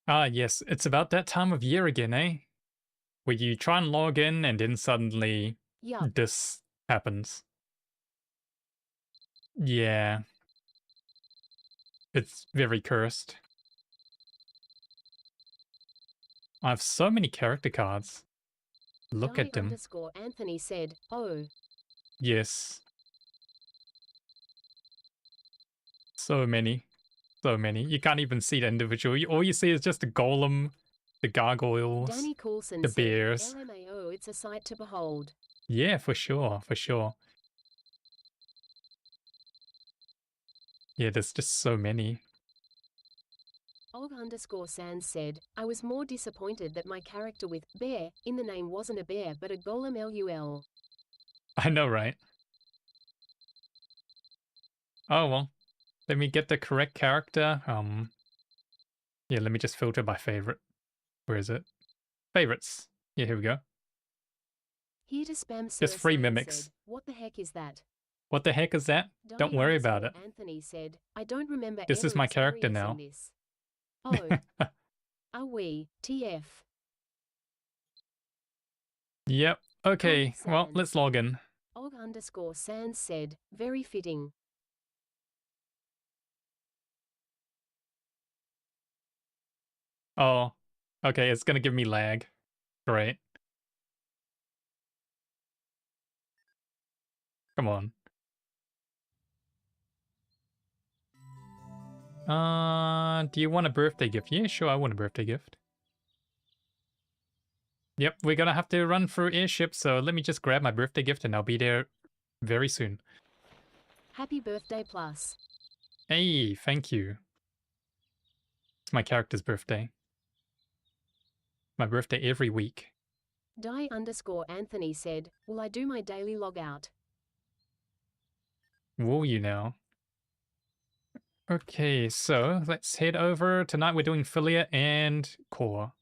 Ah, yes, it's about that time of year again, eh? Where you try and log in and then suddenly Yup. this happens. Yeah, it's very cursed. I have so many character cards. Look Die at them. underscore Anthony said, oh. Yes, so many. So many. You can't even see the individual. All you see is just the golem, the gargoyles, Danny Coulson the said, bears. LMAO, it's a sight to behold. Yeah, for sure, for sure. Yeah, there's just so many. Og underscore Sans said, I was more disappointed that my character with bear in the name wasn't a bear but a golem lul. I know, right? Oh well. Let me get the correct character. Yeah, let me just filter by favorite. Where is it? Favorites. Yeah, here we go. Here to spam Just Sir free Sans mimics. said, what the heck is that? What the heck is that? Don't Die worry about underscore it. Anthony said, I don't remember This is ever my character experiencing now. this. Oh. Are we, TF? Yep. Comic Okay, well, let's Sans. log in. Og underscore Sans said, very fitting. Oh, okay, it's gonna give me lag. Great. Come on. Do you want a birthday gift? Yeah, sure, I want a birthday gift. Yep, we're gonna have to run through Airship, so let me just grab my birthday gift and I'll be there very soon. Happy birthday plus. Hey, thank you. It's my character's birthday. My birthday every week. Die underscore Anthony said, will I do my daily logout? Will you now? Okay, so let's head over. Tonight we're doing Filia and Core.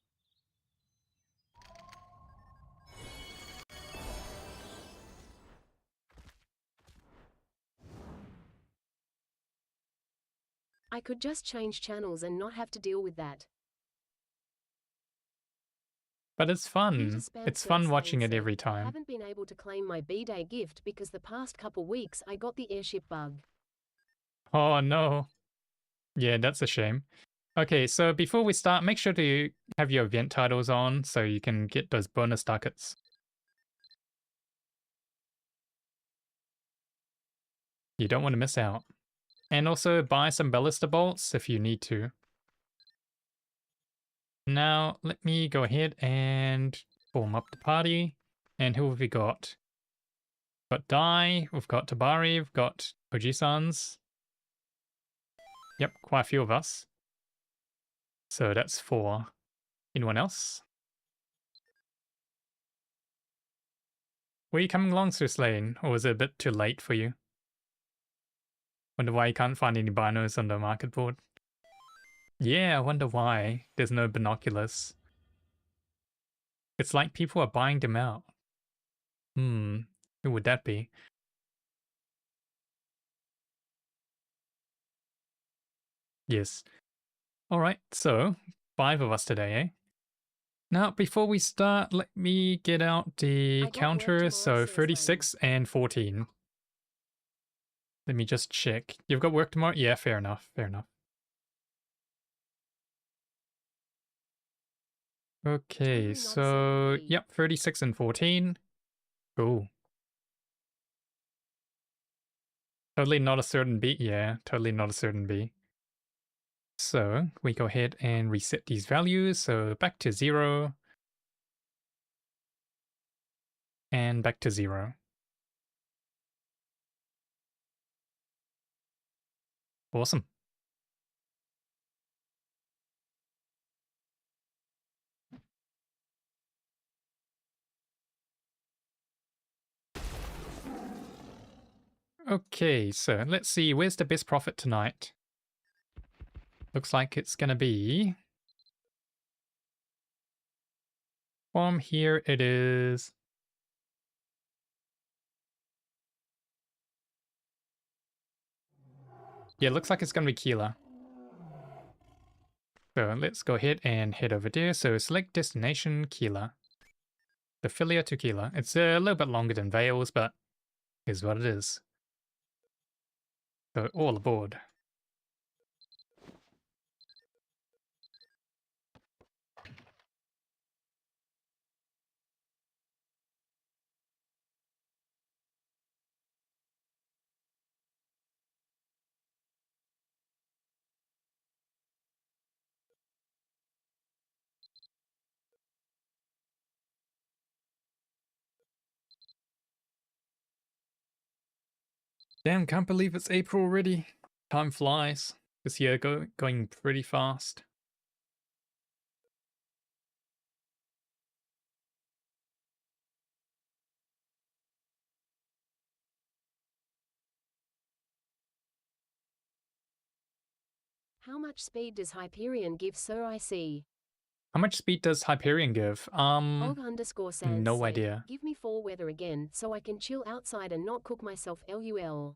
I could just change channels and not have to deal with that. But it's Here to fun. spam It's Sir fun Sane watching it said, every I time. haven't been able to claim my B-Day gift because the past couple weeks I got the airship bug. Oh no. Yeah, that's a shame. Okay, so before we start, make sure to have your event titles on so you can get those bonus ducats. You don't want to miss out. And also buy some ballista bolts if you need to. Now, let me go ahead and form up the party. And who have we got? Got Dai, we've got Tabari, we've got Oji-sans. Yep, quite a few of us. So that's 4. Anyone else? Were you coming along, Sir Slane, or was it a bit too late for you? Wonder why you can't find any binos on the market board. Yeah, I wonder why there's no binoculars. It's like people are buying them out. Hmm, who would that be? Yes. Alright, so 5 of us today, eh? Now, before we start, let me get out the I got work counters, tomorrow, so Sir Slane. 36 and 14. Let me just check. You've got work tomorrow? Yeah, fair enough, fair enough. Okay, Totally not a certain so, B. yep, 36 and 14. Cool. Totally not a certain B. Yeah, totally not a certain B. So we go ahead and reset these values. So back to 0 and back to 0. Awesome. Okay, so let's see. Where's the best profit tonight? Looks like it's going to be from here. It is. Yeah, looks like it's going to be Keela. So let's go ahead and head over there. So select destination Keeler. The Philia to Keeler. It's a little bit longer than Vales, but here's what it is. So all aboard. Damn, can't believe it's April already. Time flies. This year going pretty fast. How much speed does Hyperion give, sir? I see. How much speed does Hyperion give? Og_Sans No said, idea. give me fall weather again, so I can chill outside and not cook myself lul.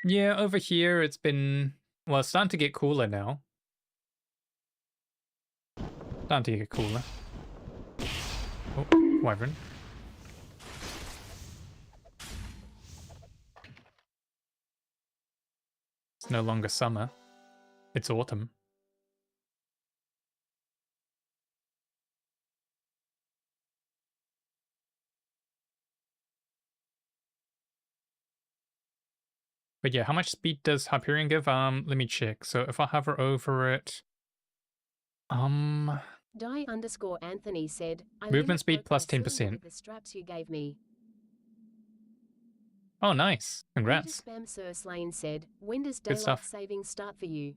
Yeah, over here it's been, well, it's starting to get cooler now. Starting to get cooler. Oh, wyvern. It's no longer summer. It's autumn. But yeah, how much speed does Hyperion give? Let me check. So if I hover over it, Die_Anthony said, I movement speed broke my plus cylinder 10%. with the straps you gave me. Oh, nice. Peter Congrats. Spam Sir Slane said, when does Good daylight stuff. savings start for you?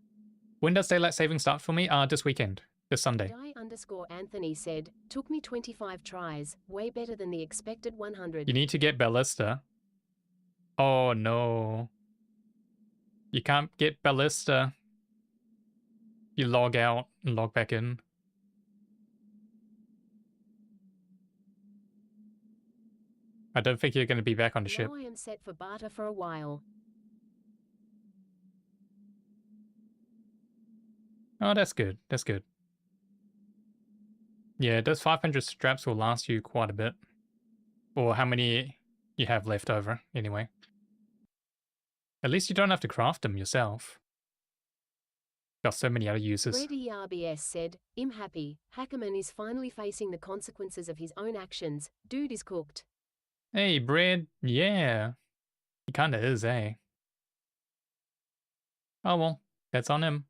When does daylight saving start for me? This weekend. This Sunday. Die_Anthony said, took me 25 tries, way better than the expected 100. You need to get Ballista. Oh no. You can't get Ballista. You log out and log back in. I don't think you're going to be back on the ship. Now I am set for barter for a while. Oh, that's good. That's good. Yeah, those 500 straps will last you quite a bit. Or how many you have left over, anyway. At least you don't have to craft them yourself. Got so many other uses. Red ERBS said, I'm happy. Hackerman is finally facing the consequences of his own actions. Dude is cooked. Hey, Bread. Yeah. He kinda is, eh? Oh well, that's on him.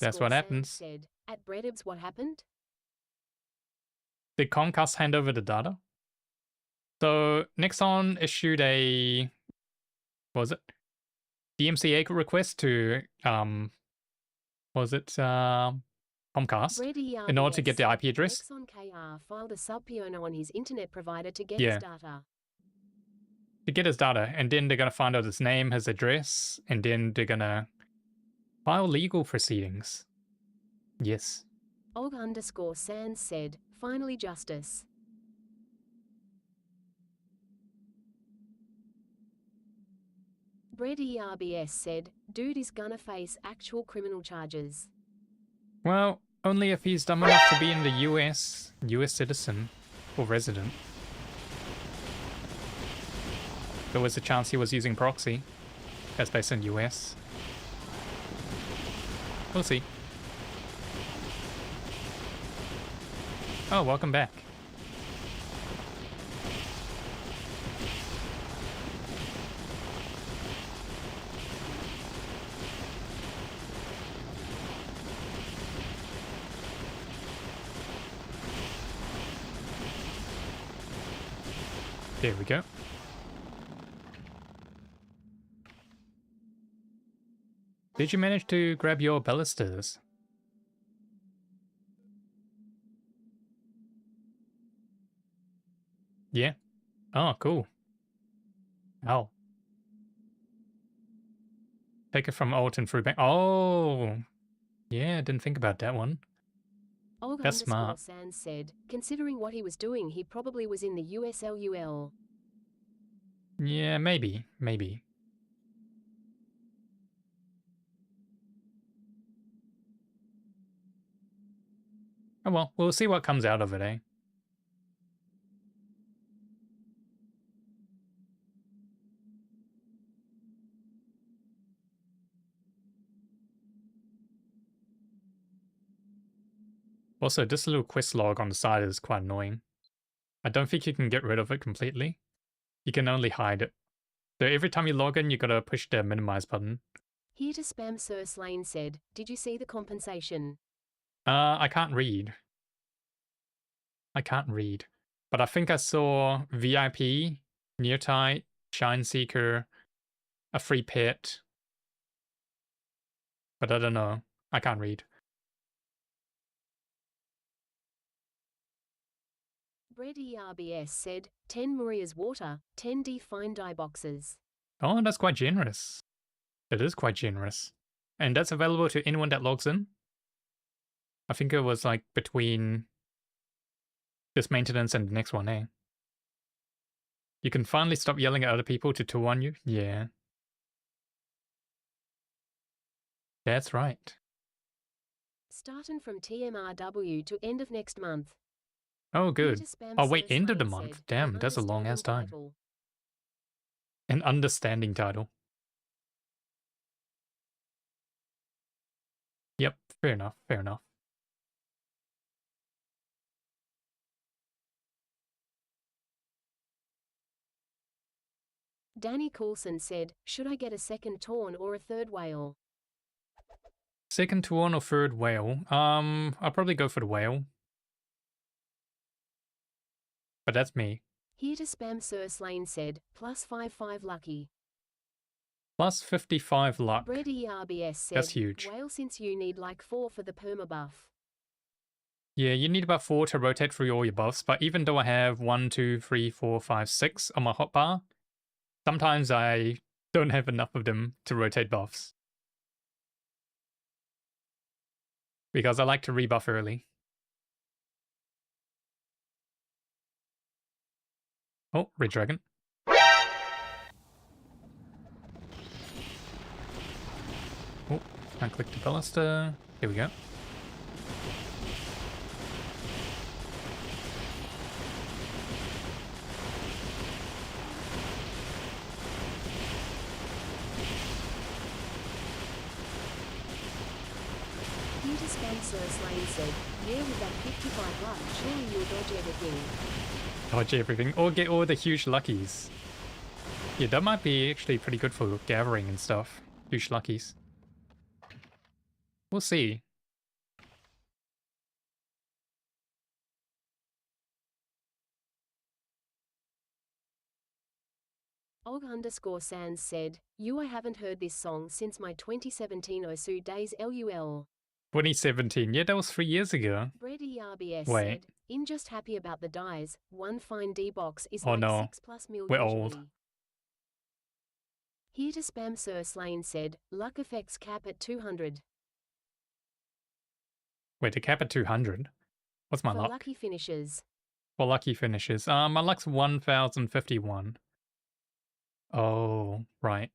That's what happens. Said, at Breadibs, what happened? Did Comcast hand over the data? So Nixon issued a, what was it? DMCA request to Comcast in order to get the IP address. Nixon KR filed a subpoena on his internet provider to get Yeah. his data. To get his data, and then they're gonna find out his name, his address, and then they're gonna file legal proceedings. Yes. Og_Sans said, finally justice. Brett ERBS said, dude is gonna face actual criminal charges. Well, only if he's dumb enough to be in the US citizen or resident. There was a chance he was using proxy. That's based in US. We'll see. Oh, welcome back. There we go. Did you manage to grab your ballistas? Yeah. Oh, cool. Oh. Take it from Alton through back. Oh. Yeah, didn't think about that one. That's smart. Sans said, considering what he was doing, he probably was in the USLUL. Yeah, maybe. Maybe. Oh well, we'll see what comes out of it, eh? Also, this little quest log on the side is quite annoying. I don't think you can get rid of it completely. You can only hide it. So every time you log in, you gotta push the minimize button. Here to spam Sir Slane said, did you see the compensation? I can't read. I can't read. But I think I saw VIP, Near Tight, Shine Seeker, a free pet. But I don't know. I can't read. Bread ERBS said, 10 Maria's water, 10 fine dye boxes. Oh, that's quite generous. It is quite generous. And that's available to anyone that logs in? I think it was like between this maintenance and the next one, eh? You can finally stop yelling at other people to 2-1 you? Yeah. That's right. Starting from TMRW to end of next month. Oh, Here good. to spam Oh, Sir wait, end of the Slane month. said, Damn, an that's a long ass understanding time. title. An understanding title. Yep, fair enough, fair enough. Danny Coulson said, should I get a second Torn or a third whale? Second to one or third whale? I'll probably go for the whale. But that's me. Here to spam Sir Slane said, plus 5 lucky. Plus 55 luck. Bread ERBS said, That's huge. whale since you need like 4 for the perma buff. Yeah, you need about 4 to rotate through all your buffs, but even though I have 1, 2, 3, 4, 5, 6 on my hotbar, sometimes I don't have enough of them to rotate buffs. Because I like to rebuff early. Oh, Red Dragon. Oh, can't click the baluster. Here we go. Here to spam Sir Slane said, yeah with that 55 luck, surely you'll dodge everything. Dodge everything, or get all the huge luckies. Yeah, that might be actually pretty good for gathering and stuff. Huge luckies. We'll see. Og_Sans said, I haven't heard this song since my 2017 Osu days LUL. 2017, yeah, that was 3 years ago. Bread ERBS Wait. said, in just happy about the dies, one fine D box is Oh like no, 6+ mil we're usually. old. Here to spam Sir Slane said, luck effects cap at 200. Wait, the cap at 200? What's my For luck? lucky finishes. For lucky finishes. My luck's 1051. Oh, right.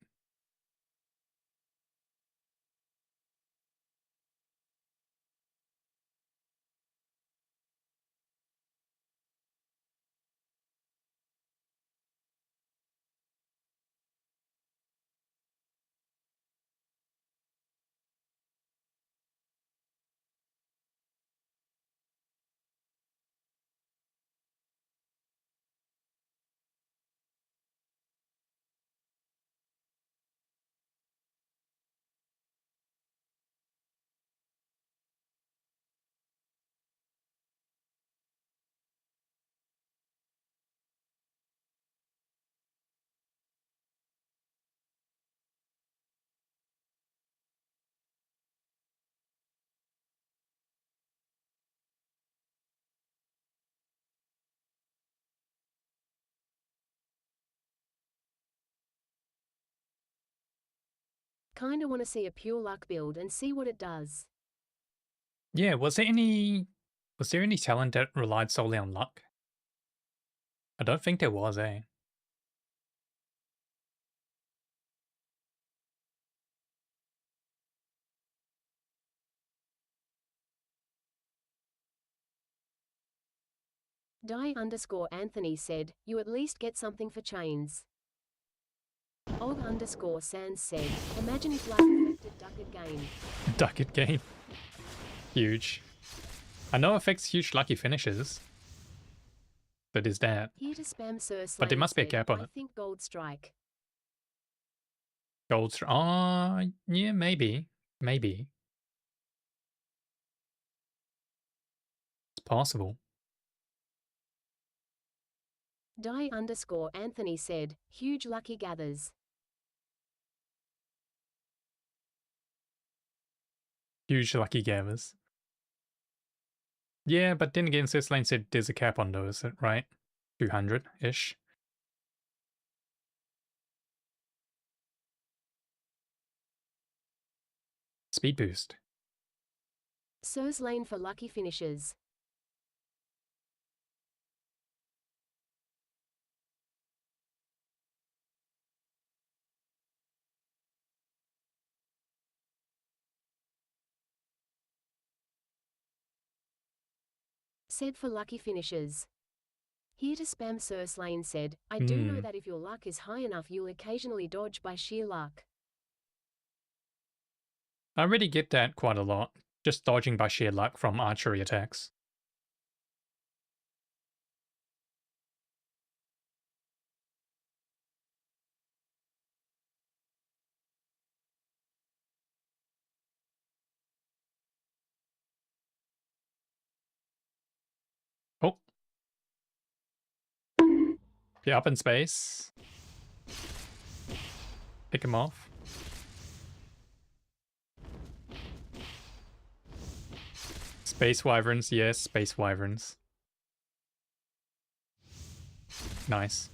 Kinda wanna see a pure luck build and see what it does. Yeah, was there any talent that relied solely on luck? I don't think there was, eh? Die_Anthony said, you at least get something for chains. Og_Sans said, imagine if luck affected Ducat gain. Ducat gain. Huge. I know it affects huge lucky finishes. But is that? Here to spam Sir Slane But there must be a said, cap on I it. think gold strike. Gold strike. Oh, yeah, maybe. Maybe. It's possible. Die_Anthony said, huge lucky gathers. Huge lucky gathers. Yeah, but then again, Sir Slane said there's a cap on those, right? 200-ish. Speed boost. Sir Slane for lucky finishes. Said for lucky finishes. Here to spam Sir Slane said, I do know that if your luck is high enough you'll occasionally dodge by sheer luck. I already get that quite a lot. Just dodging by sheer luck from archery attacks. Oh. Yeah, up in space. Pick him off. Space wyverns, yes, space wyverns. Nice.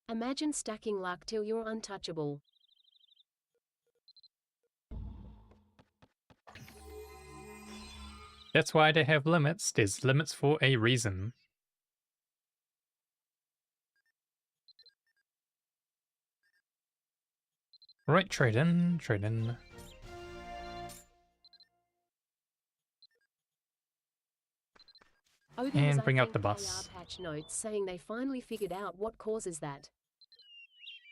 Imagine stacking luck till you're untouchable. That's why they have limits. There's limits for a reason. Right, trade in, trade in. And bring out the bus. Patch notes saying they finally figured out what causes that.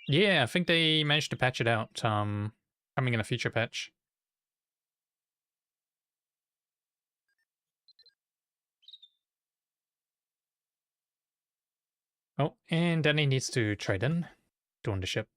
Yeah, I think they managed to patch it out. Coming in a future patch. Oh, and Danny needs to trade in. Join the ship.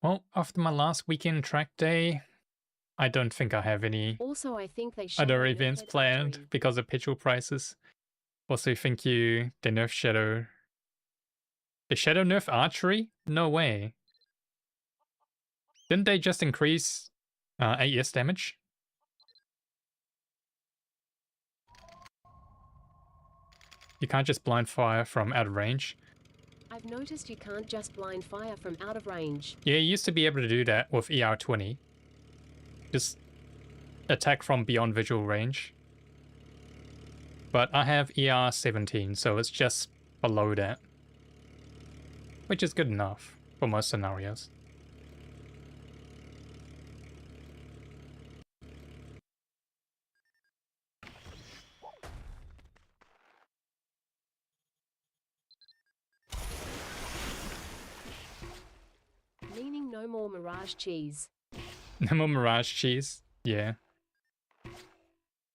Well, after my last weekend track day, I don't think I have any Also, I think they other events planned because of petrol prices. Also, thank you, the nerf shadow. The shadow nerf archery? No way. Didn't they just increase AS damage? You can't just blind fire from out of range. I've noticed you can't just blind fire from out of range. Yeah, you used to be able to do that with ER20. Just attack from beyond visual range. But I have ER17, so it's just below that. Which is good enough for most scenarios. Meaning no more Mirage cheese. No more Mirage cheese? Yeah.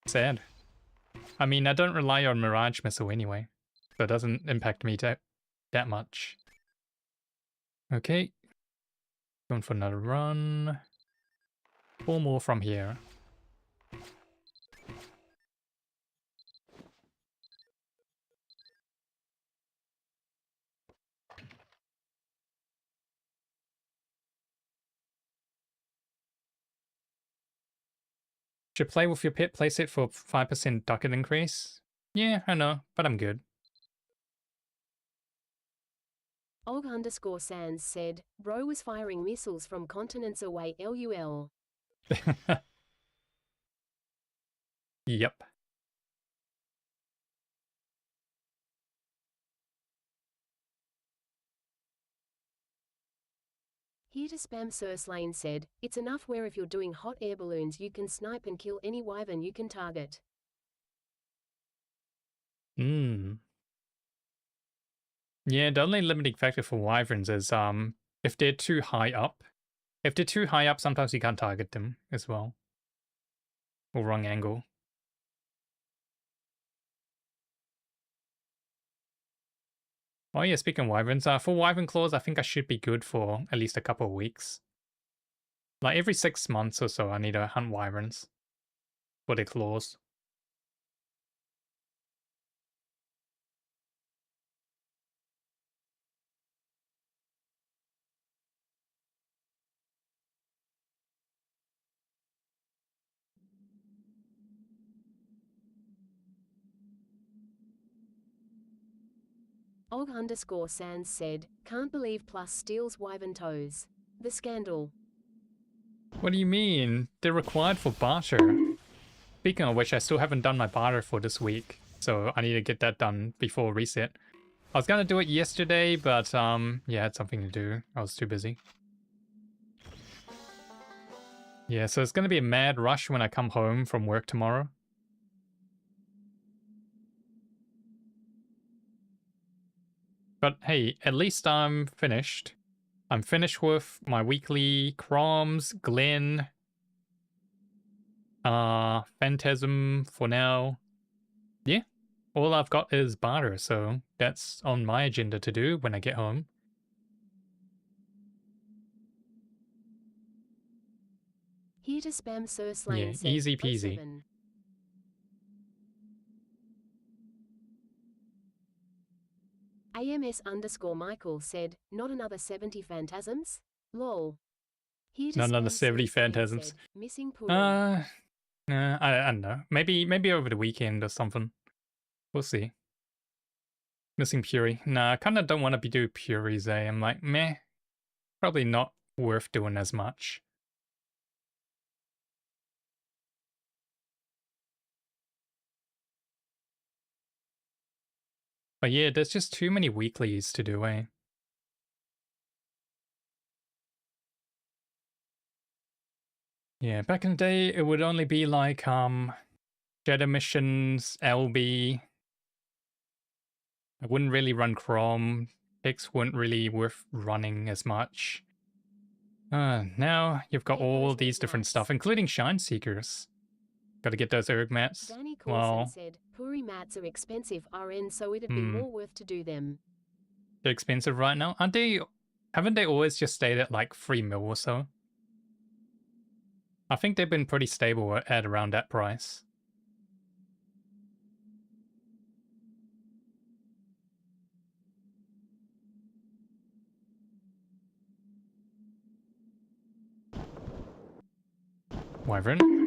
Sad. I mean, I don't rely on Mirage missile anyway, so it doesn't impact me that much. Okay. Going for another run. 4 more from here. Should play with your pet playset for 5% ducat increase? Yeah, I know, but I'm good. Og_Sans said, bro was firing missiles from continents away lol. Yep. Here to spam Lane said, it's enough where if you're doing hot air balloons you can snipe and kill any wyvern you can target. Yeah, the only limiting factor for wyverns is if they're too high up. If they're too high up, sometimes you can't target them as well. Or wrong angle. Oh yeah, speaking of wyverns, for wyvern claws, I think I should be good for at least a couple of weeks. Like every 6 months or so, I need to hunt wyverns for their claws. Og_Sans said, can't believe Plus steals wyvern toes. The scandal. What do you mean? They're required for barter. Speaking of which, I still haven't done my barter for this week, so I need to get that done before reset. I was gonna do it yesterday, but yeah, I had something to do. I was too busy. Yeah, so it's gonna be a mad rush when I come home from work tomorrow. But hey, at least I'm finished. I'm finished with my weekly Chroms, Glen, Phantasm for now. Yeah, all I've got is barter, so that's on my agenda to do when I get home. Here to spam Lane Yeah, said, easy peasy. 07. AMS_Michael said, not another 70 phantasms? Lol. Here to None of the spam 70 Lane phantasms. said, missing Puri. Nah, I don't know. Maybe over the weekend or something. We'll see. Missing Puri. Nah, I kinda don't want to be doing Puris, eh? I'm like, meh. Probably not worth doing as much. But yeah, there's just too many weeklies to do, eh? Yeah, back in the day, it would only be like, Shadow Missions, LB. I wouldn't really run Chrome. Picks weren't really worth running as much. Now you've got Get all those these red different mats. stuff, including Shine Seekers. Gotta get those erg mats. Danny Coulson Well, said, Puri mats are expensive RN, so it'd be hmm, more worth to do them. they're expensive right now. Aren't they? Haven't they always just stayed at like 3 mil or so? I think they've been pretty stable at around that price. Wyvern.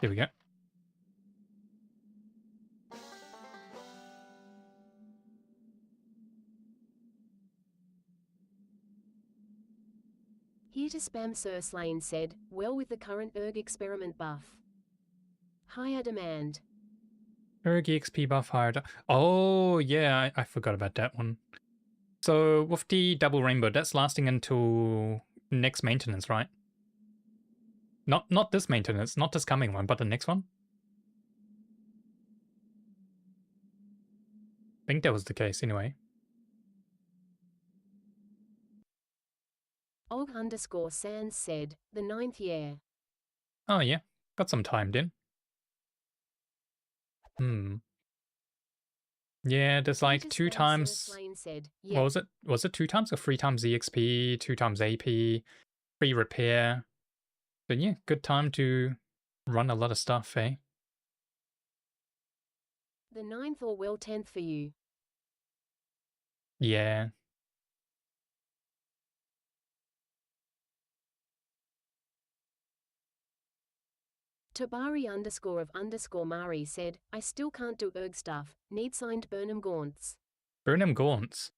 Here we go. Here to spam Lane said, well with the current erg experiment buff. Higher demand. Erg EXP buff hard. Oh, yeah, I forgot about that one. So, with the double rainbow, that's lasting until next maintenance, right? Not this maintenance, not this coming one, but the next one? I think that was the case anyway. Og_Sans said, the 9th year. Oh yeah, got some time then. Yeah, there's Here like to 2 spam times. Lane said, What yep. was it? Was it 2 times or 3 times EXP, 2 times AP, free repair? But yeah, good time to run a lot of stuff, eh? The 9th or well 10th for you. Yeah. Tabari _of Mari said, I still can't do erg stuff, need signed Burnham Gaunts. Burnham Gaunts.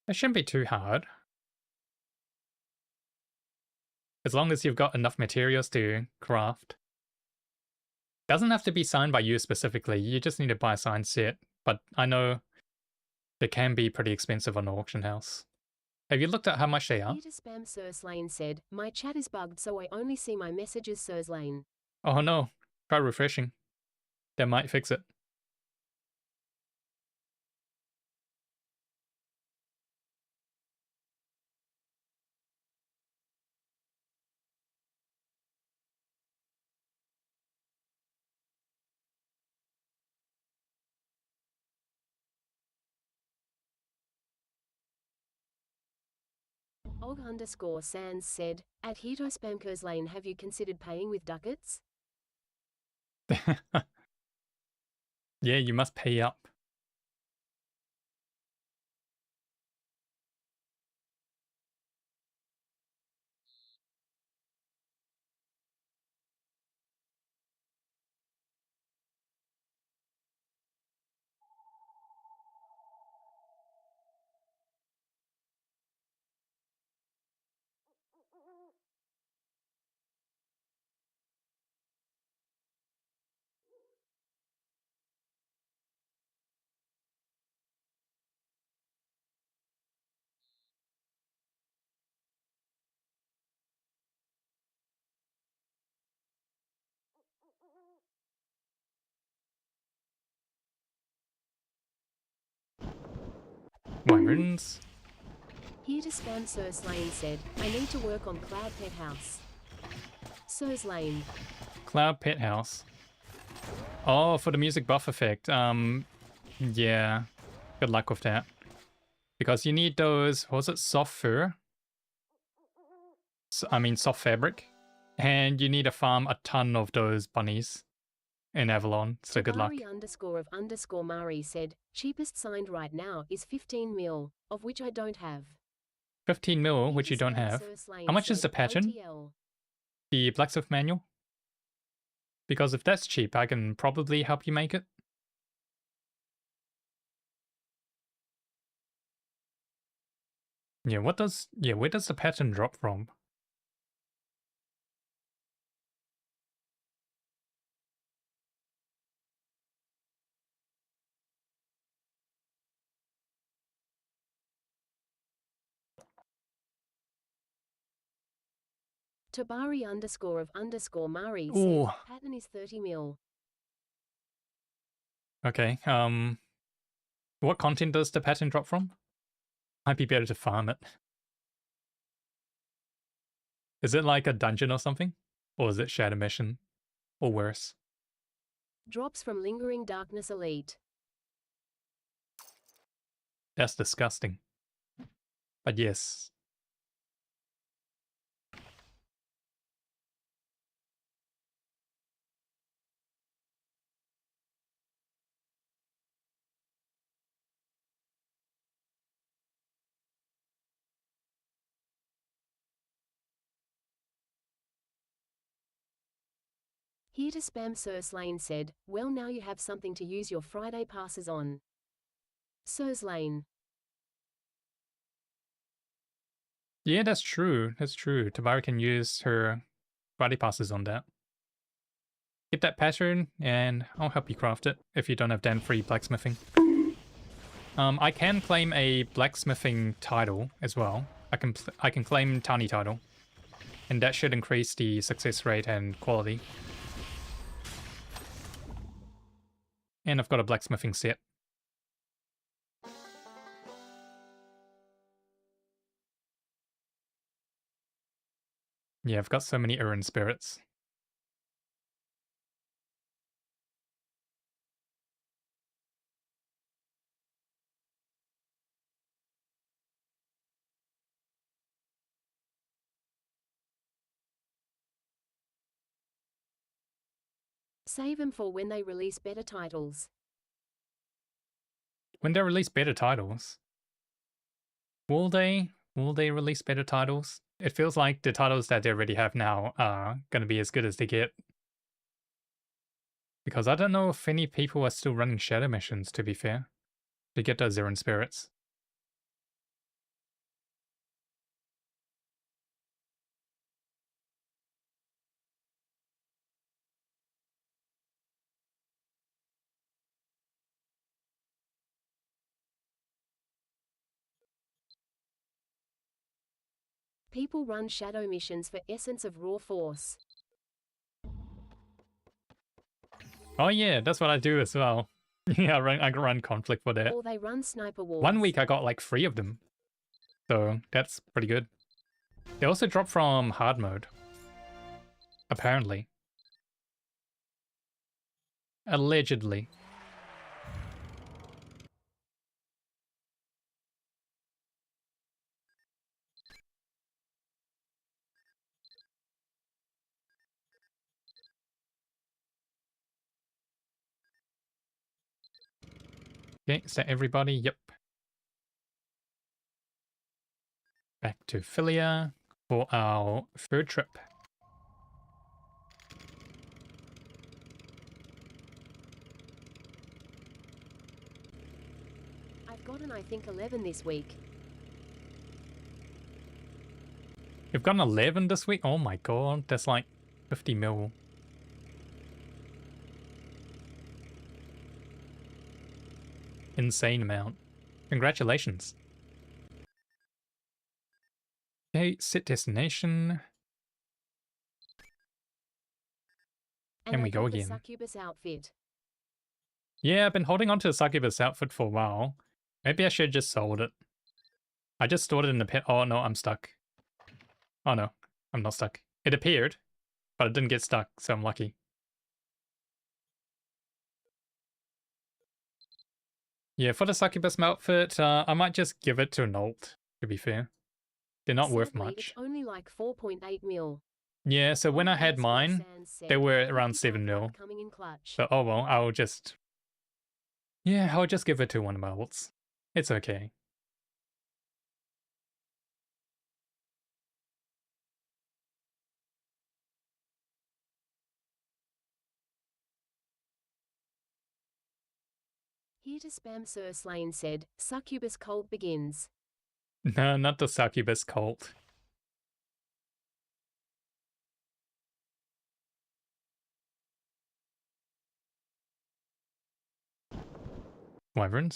It shouldn't be too hard. As long as you've got enough materials to craft. Doesn't have to be signed by you specifically, you just need to buy a signed set, but I know they can be pretty expensive on the auction house. Have you looked at how much they are? Here to spam Surslane said, my chat is bugged so I only see my messages Surslane. Oh no, try refreshing. That might fix it. Og_Sans said, at Hito Spamkers Lane have you considered paying with ducats? Yeah, you must pay up. Wyverns. Here to spam Surslane said, I need to work on Cloud Pet House. Surslane. Cloud Pet House. Oh, for the music buff effect. Yeah. Good luck with that. Because you need those, what was it, soft fur? Soft fabric. And you need to farm a ton of those bunnies in Avalon, so good luck. Tabari Mari said, cheapest signed right now is 15 mil, of which I don't have. 15 mil, which you don't have. How much is the pattern? OTL. The blacksmith manual? Because if that's cheap, I can probably help you make it. Yeah, where does the pattern drop from? Tabari _Mari Ooh. said, pattern is 30 mil. Okay, what content does the pattern drop from? Might be better to farm it. Is it like a dungeon or something? Or is it Shadow Mission? Or worse? Drops from Lingering Darkness Elite. That's disgusting. But yes. Here to spam Surslane said, well now you have something to use your Friday passes on. Surslane. Yeah, that's true. That's true. Tabari can use her body passes on that. Get that pattern, and I'll help you craft it if you don't have damn free blacksmithing. I can claim a blacksmithing title as well. I can claim tiny title, and that should increase the success rate and quality. And I've got a blacksmithing set. Yeah, I've got so many Erinn spirits. Save them for when they release better titles. When they release better titles? Will they release better titles? it feels like the titles that they already have now are gonna be as good as they get. Because I don't know if any people are still running shadow missions, to be fair, to get those Erinn spirits. People run shadow missions for essence of raw force. Oh yeah, that's what I do as well. Yeah, I can run conflict for that. Or they run sniper wars. 1 week I got like 3 of them. So that's pretty good. They also drop from hard mode. Apparently. Allegedly. Okay, is that everybody? Yep. Back to Philia for our third trip. I've gotten I think 11 this week. You've gotten 11 this week? Oh my god, that's like 50 mil. Insane amount. Congratulations. Okay, set destination. And we I go got the again. succubus outfit. Yeah, I've been holding on to the succubus outfit for a while. Maybe I should have just sold it. I just stored it in the pit. Oh no, I'm stuck. Oh no, I'm not stuck. It appeared, but it didn't get stuck, so I'm lucky. Yeah, for the succubus outfit, I might just give it to an alt, to be fair. They're not worth Sadly, much. It's only like 4.8 mil. Yeah, so when I had mine, they were around 7 mil. Coming in clutch. So, oh well, I'll just... Yeah, I'll just give it to one of my alts. It's okay. Here to spam Sir Slane said, succubus cult begins. No, not the succubus cult. Wyverns?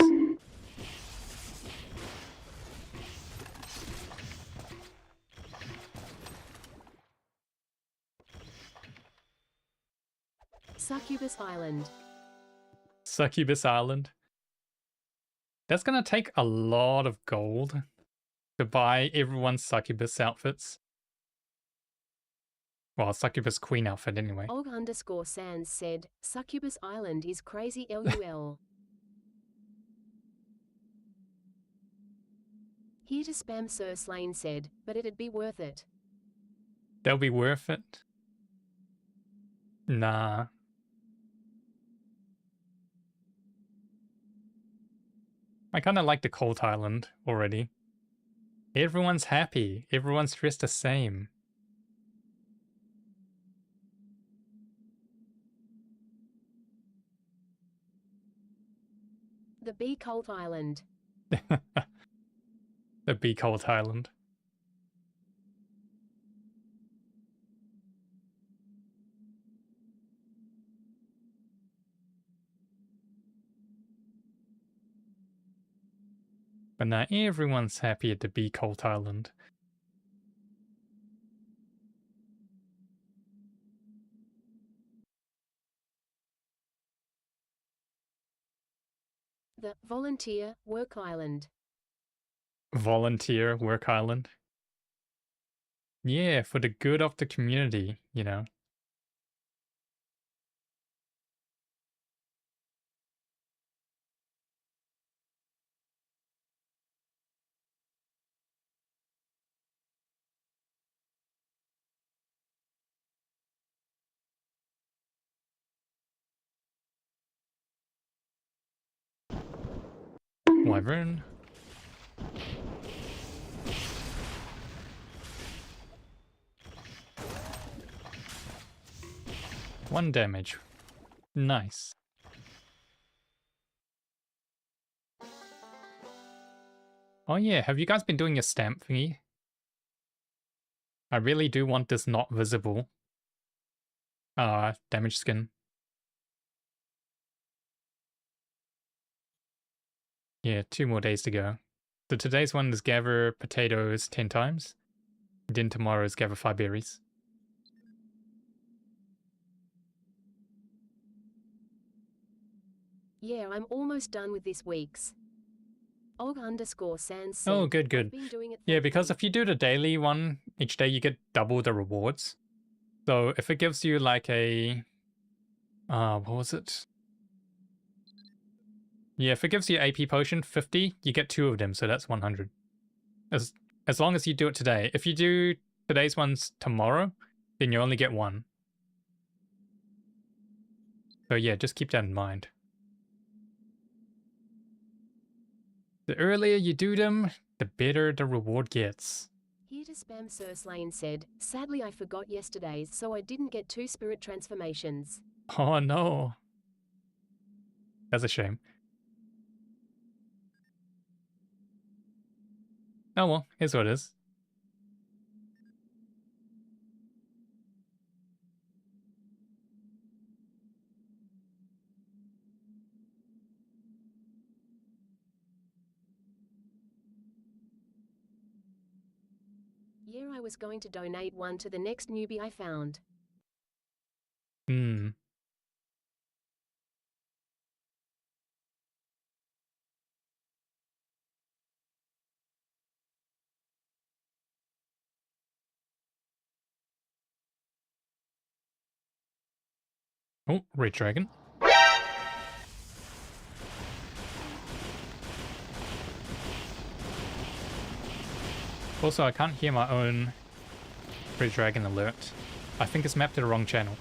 Succubus Island. Succubus Island. That's gonna take a lot of gold to buy everyone's succubus outfits. Well, succubus queen outfit anyway. Og_Sans said, Succubus Island is crazy LUL. Here to spam Sir Slane said, but it'd be worth it. They'll be worth it? Nah. I kinda like the Cold Island already. Everyone's happy. Everyone's dressed the same. The Bee Cult Island. The Be Cold Island. But now everyone's happy at the Be Cold Island. The Volunteer Work Island. Volunteer Work Island. Yeah, for the good of the community, you know. Wyvern. 1 damage. Nice. Oh yeah, have you guys been doing your stamp thingy? I really do want this not visible. Damage skin. Yeah, 2 more days to go. So today's one is gather potatoes 10 times. Then tomorrow's gather 5 berries. Yeah, I'm almost done with this week's. Og_Sans said, Oh, good, I've good. been doing it Yeah, for because free. if you do the daily one each day, you get double the rewards. So if it gives you like a... what was it? Yeah, if it gives you AP potion 50, you get 2 of them, so that's 100. As long as you do it today. If you do today's ones tomorrow, then you only get 1. So yeah, just keep that in mind. The earlier you do them, the better the reward gets. Here to spam Surslane said, sadly I forgot yesterday's, so I didn't get 2 spirit transformations. Oh no. That's a shame. Oh well, here's what it is. Yeah, I was going to donate 1 to the next newbie I found. Hmm. Oh, Red Dragon. Also, I can't hear my own Red Dragon alert. I think it's mapped to the wrong channel.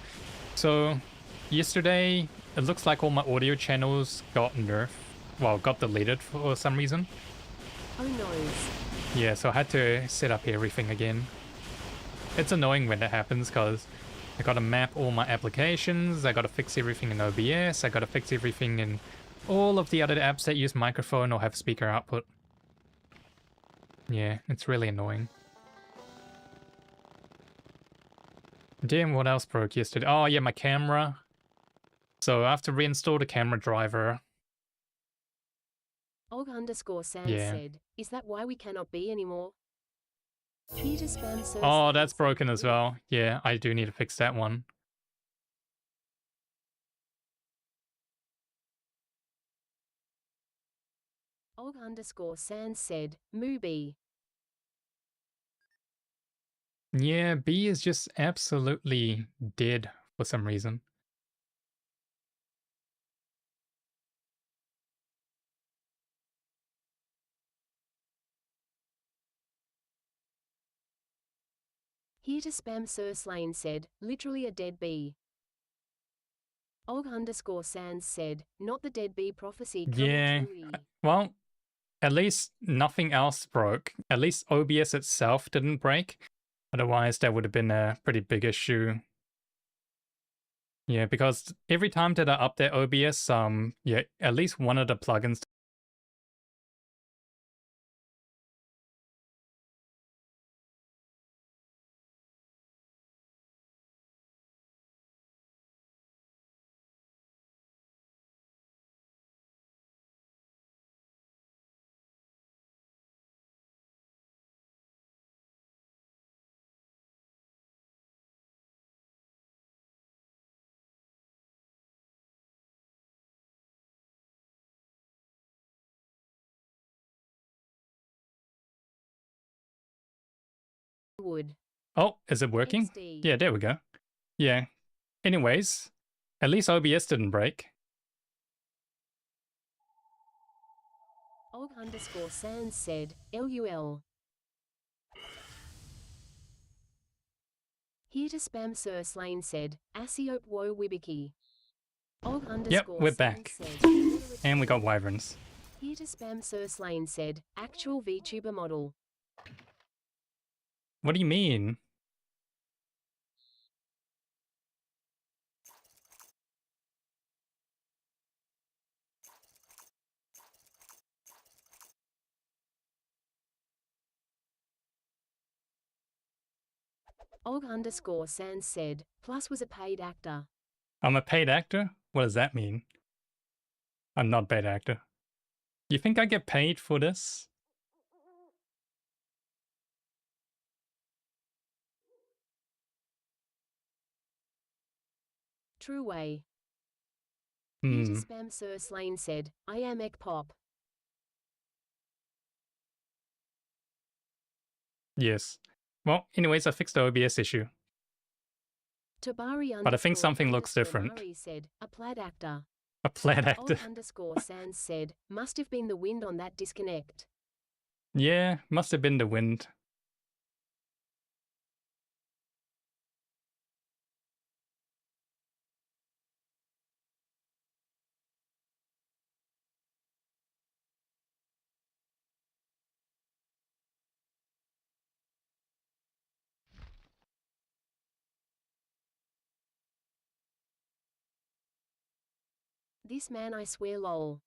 So, yesterday, it looks like all my audio channels got nerfed. Well, got deleted for some reason. Oh no. Yeah, so I had to set up everything again. It's annoying when that happens because I gotta map all my applications, I gotta fix everything in OBS, I gotta fix everything in all of the other apps that use microphone or have speaker output. Yeah, it's really annoying. Damn, what else broke yesterday? Oh yeah, my camera. So I have to reinstall the camera driver. Og_Sans Yeah. said, is that why we cannot be anymore? Here to spam Surslane Oh, that's said, broken as well. Yeah, I do need to fix that one. Og_Sans said, Mooby. Yeah, B is just absolutely dead for some reason. Here to spam Surslane said, literally a dead bee. Og_Sans said, not the dead bee prophecy coming Yeah, true. well, at least nothing else broke. At least OBS itself didn't break. Otherwise, that would have been a pretty big issue. Yeah, because every time that I update OBS, yeah, at least one of the plugins. Wood. Oh, is it working? XD. Yeah, there we go. Yeah. Anyways, at least OBS didn't break. Og_Sans said, LUL. Here to spam Surslane said, Asiop wo wibiki. Yep, we're Og_Sans back. said, And we got wyverns. Here to spam Surslane said, actual VTuber model. What do you mean? Og_Sans said, Plus was a paid actor. I'm a paid actor? What does that mean? I'm not a paid actor. You think I get paid for this? True way. Here to spam Sir Slane said, I am Ek Pop. Yes. Well, anyways, I fixed the OBS issue. Tabari But I think something looks different. Mari said, a plaid actor. A plaid actor. Og_Sans said, must have been the wind on that disconnect. Yeah, must have been the wind. This man I swear lol.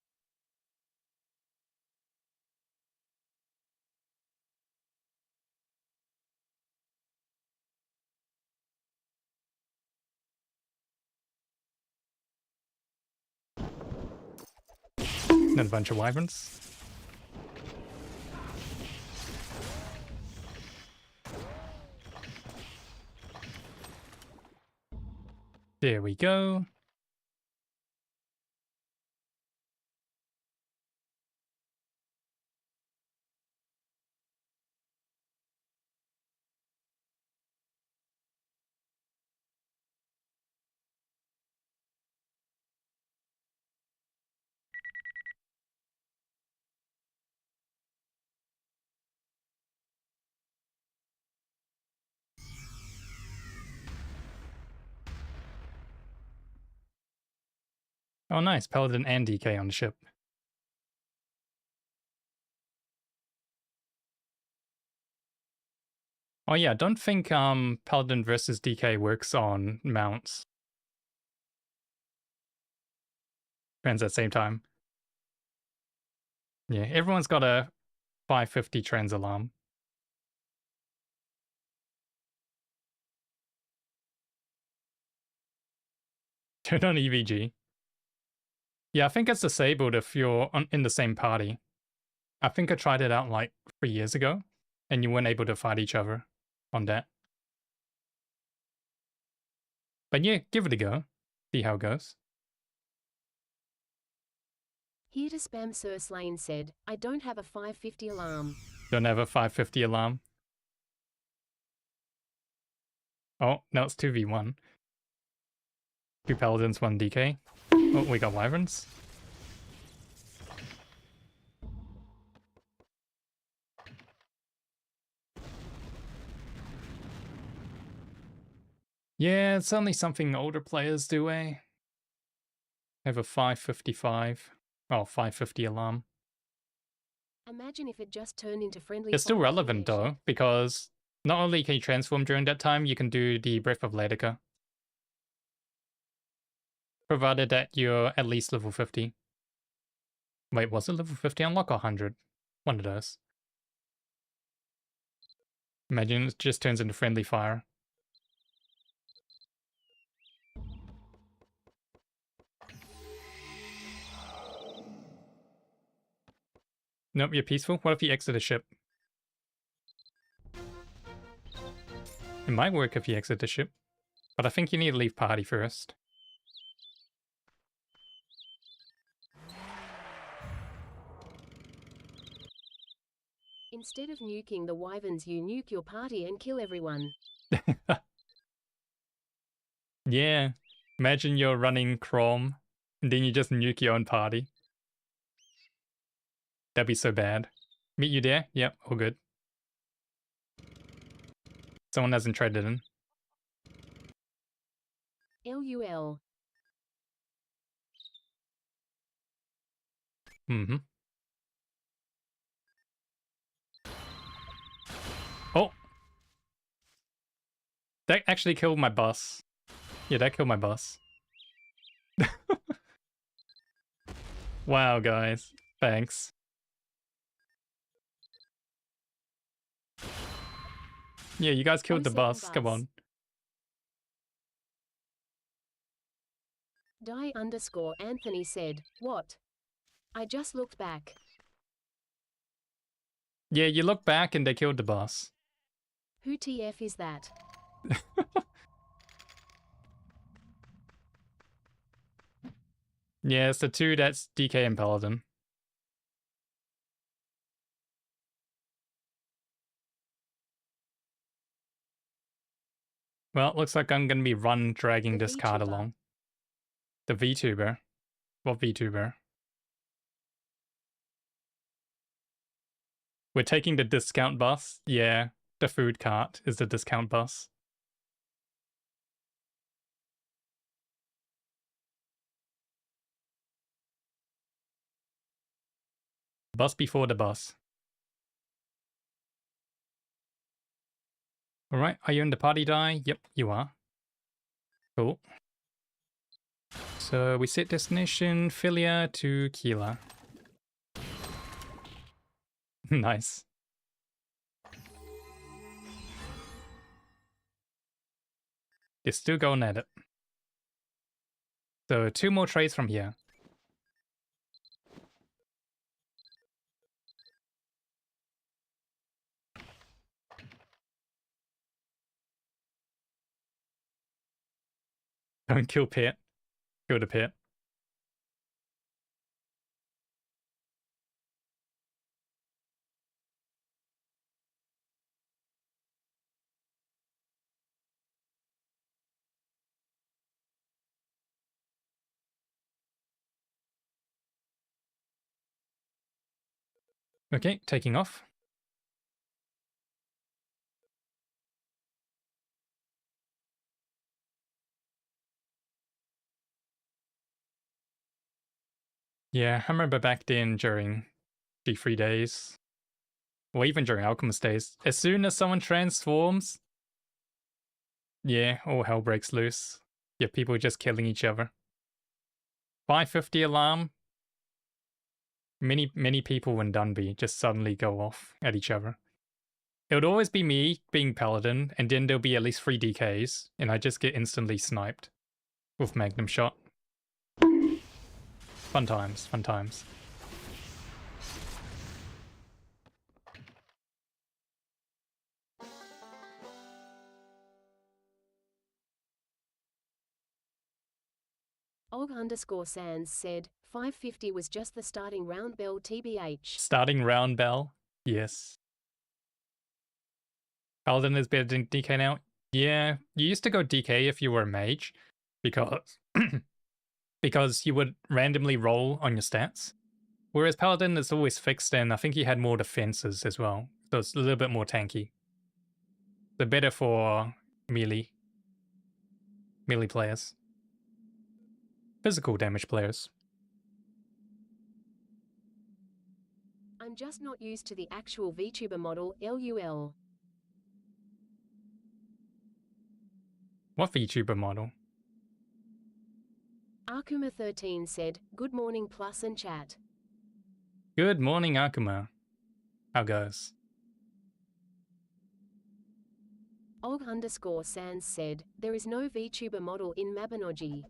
Another bunch of wyverns. There we go. Oh nice, Paladin and DK on the ship. Oh yeah, don't think Paladin versus DK works on mounts. Friends at the same time. Yeah, everyone's got a 550 trans alarm. Turn on EVG. Yeah, I think it's disabled if you're in the same party. I think I tried it out like 3 years ago, and you weren't able to fight each other on that. But yeah, give it a go. See how it goes. Here to spam Sir Slane said, I don't have a 550 alarm. Don't have a 550 alarm. Oh, now it's 2v1. 2 paladins, 1 DK. Oh, we got wyverns. Yeah, it's only something older players do, eh? Have a 555. Oh, 550 alarm. Imagine if it just turned into friendly It's still fire on the relevant though, airship. because not only can you transform during that time, you can do the Breath of Letica. Provided that you're at least level 50. Wait, was it level 50 unlock or 100? One of those. Imagine it just turns into friendly fire. Nope, you're peaceful. What if you exit a ship? It might work if you exit the ship, but I think you need to leave party first. Instead of nuking the wyverns, you nuke your party and kill everyone. Yeah, imagine you're running Chrome, and then you just nuke your own party. That'd be so bad. Meet you there? Yep, all good. Someone hasn't traded in. LUL. Mm-hmm. Oh! That actually killed my bus. Yeah, that killed my bus. Wow, guys. Thanks. Yeah, you guys killed the 07 bus. Come on. Die_Anthony said, what? I just looked back. Yeah, you look back and they killed the bus. Who TF is that? Yeah, it's the two that's DK and Paladin. Well, it looks like I'm gonna be dragging The this card VTuber. along. The VTuber. What VTuber? We're taking the discount bus? Yeah, the food cart is the discount bus. Bus before the bus. Alright, are you in the party die? Yep, you are. Cool. So we set destination Philia to Keela. Nice. You're still going at it. So 2 more trades from here. Don't kill Pit. Kill the Pit. Okay, taking off. Yeah, I remember back then during G3 days, or even during Alchemist days, as soon as someone transforms, yeah, all hell breaks loose. Yeah, people just killing each other. 550 alarm. Many people in Dunby just suddenly go off at each other. It would always be me being Paladin, and then there'll be at least 3 DKs, and I just get instantly sniped with Magnum Shot. Fun times, fun times. Og_Sands said, 550 was just the starting round bell TBH. Starting round bell? Yes. Paladin is better than DK now? Yeah, you used to go DK if you were a mage, because because you would randomly roll on your stats. Whereas Paladin is always fixed, and I think he had more defenses as well, so it's a little bit more tanky. So better for melee players. Physical damage players. I'm just not used to the actual VTuber model, LUL. What VTuber model? Arkuma13 said, good morning plus and chat. Good morning, Akuma. How goes? Og_Sands said, there is no VTuber model in Mabinogi.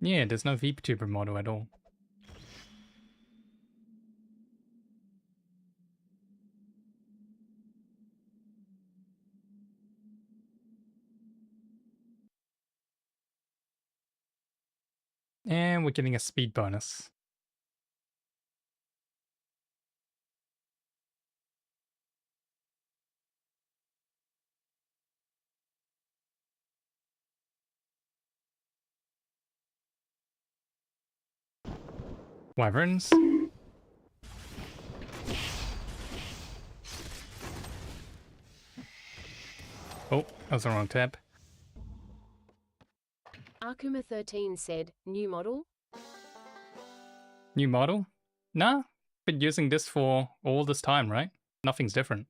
Yeah, there's no VTuber model at all. And we're getting a speed bonus. Wyverns. Oh, that was the wrong tab. Arkuma13 said, new model? New model? Nah, been using this for all this time, right? Nothing's different.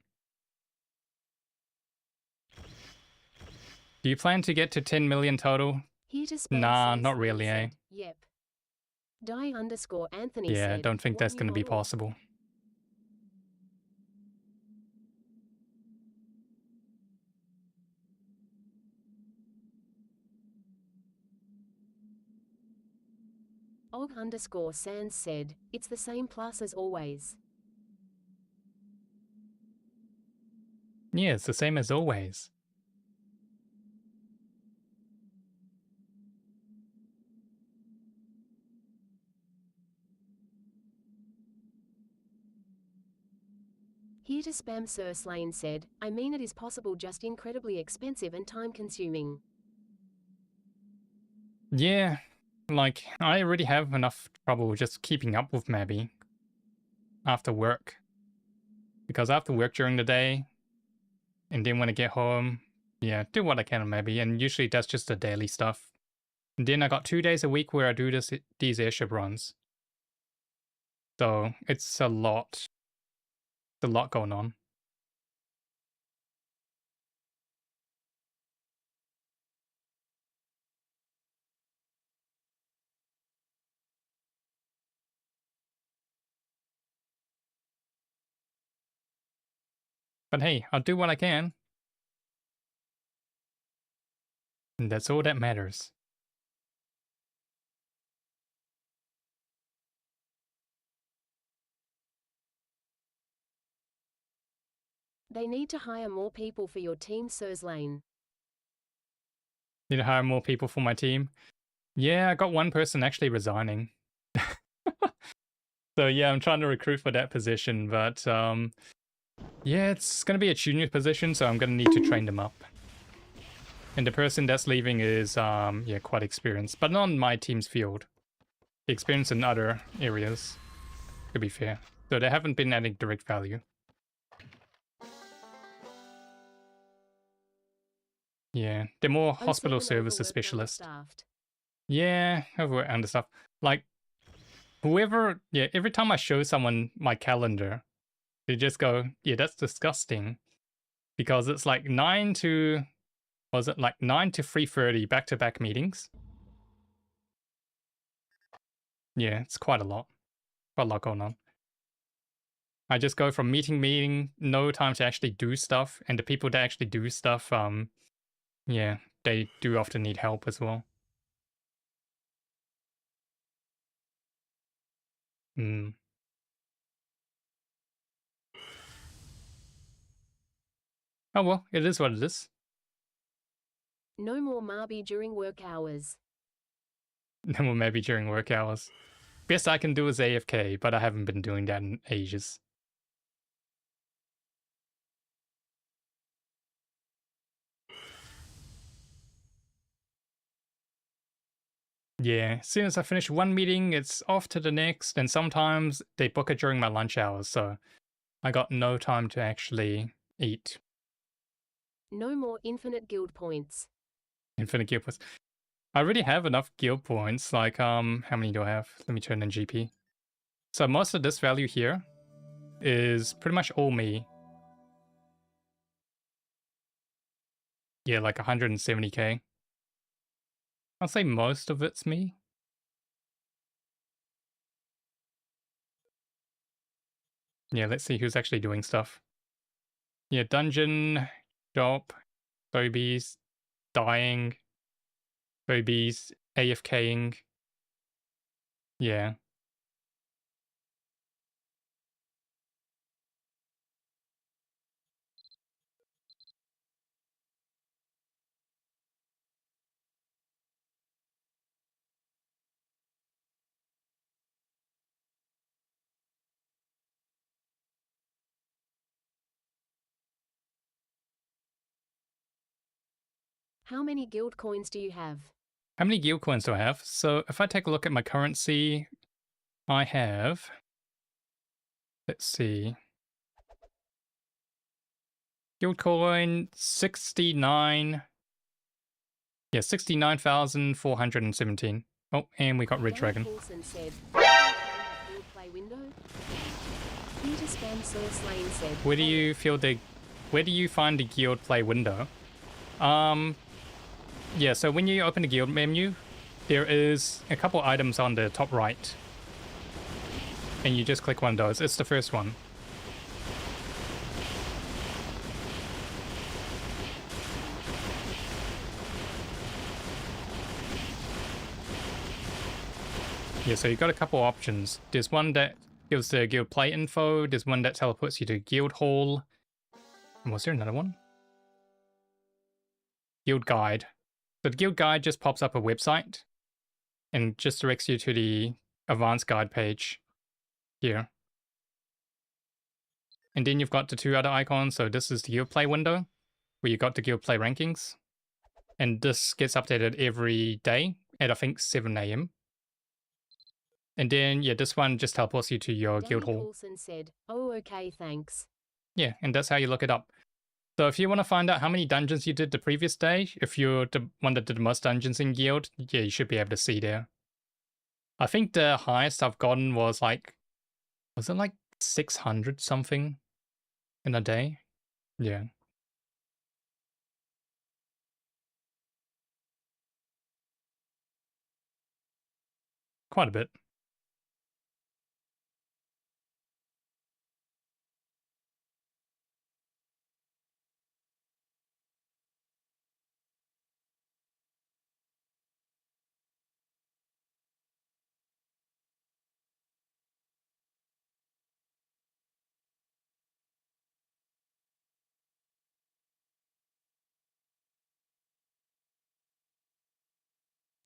Do you plan to get to 10 million total? Here to Nah, not really, eh? Yep. Die_Anthony Yeah, said, don't think what that's new gonna be model? possible. Dog_Sans said, it's the same plus as always. Yeah, it's the same as always. Here to spam Sir Slane said, I mean it is possible, just incredibly expensive and time consuming. Yeah, like, I already have enough trouble just keeping up with Mabby after work. Because after work during the day, and then when I get home, yeah, do what I can on Mabby, and usually that's just the daily stuff. And then I got 2 days a week where I do these airship runs. So it's a lot. It's a lot going on. But hey, I'll do what I can. And that's all that matters. They need to hire more people for your team, Sir Slane. Need to hire more people for my team. Yeah, I got one person actually resigning. So yeah, I'm trying to recruit for that position, but yeah, it's gonna be a junior position, so I'm gonna need to train them up. And the person that's leaving is yeah, quite experienced, but not on my team's field. Experienced in other areas, to be fair. So they haven't been adding direct value. Yeah, they're more hospital 07 services overworked, specialist. understaffed. Yeah, overworked and stuff. Like whoever, yeah, every time I show someone my calendar, they just go, yeah, that's disgusting. Because it's like 9 to, was it like 9 to 3:30 back-to-back meetings? Yeah, it's quite a lot. Quite a lot going on. I just go from meeting meeting, no time to actually do stuff, and the people that actually do stuff, yeah, they do often need help as well. Mm. Oh well, it is what it is. No more Marby during work hours. Then well, maybe during work hours. Best I can do is AFK, but I haven't been doing that in ages. Yeah, as soon as I finish one meeting, it's off to the next, and sometimes they book it during my lunch hours, so I got no time to actually eat. No more infinite guild points. Infinite guild points. I already have enough guild points, like, how many do I have? Let me turn in GP. So most of this value here is pretty much all me. Yeah, like 170k. I'll say most of it's me. Yeah, let's see who's actually doing stuff. Yeah, dungeon, shop, Phobies, dying, Phobies, AFKing. Yeah. How many guild coins do you have? How many guild coins do I have? So if I take a look at my currency, I have, let's see, guild coin 69. Yeah, 69,417. Oh, and we got Red Gary Dragon. Paulson said, guild play window? Here to spam Sir Slane said, Where do you feel the, where do you find the guild play window? Yeah, so when you open the guild menu, there is a couple items on the top right. And you just click one of those. It's the first one. Yeah, so you got a couple options. There's one that gives the guild play info. There's one that teleports you to guild hall. And was there another one? Guild guide. So the guild guide just pops up a website and just directs you to the advanced guide page here. And then you've got the two other icons. So this is the guild play window where you got the guild play rankings. And this gets updated every day at I think 7 a.m. And then, yeah, this one just teleports you to your Danny guild hall. Coulson said, "Oh, okay, thanks." Yeah, and that's how you look it up. So if you want to find out how many dungeons you did the previous day, if you're the one that did the most dungeons in guild, yeah, you should be able to see there. I think the highest I've gotten was it like 600 something in a day? Yeah. Quite a bit.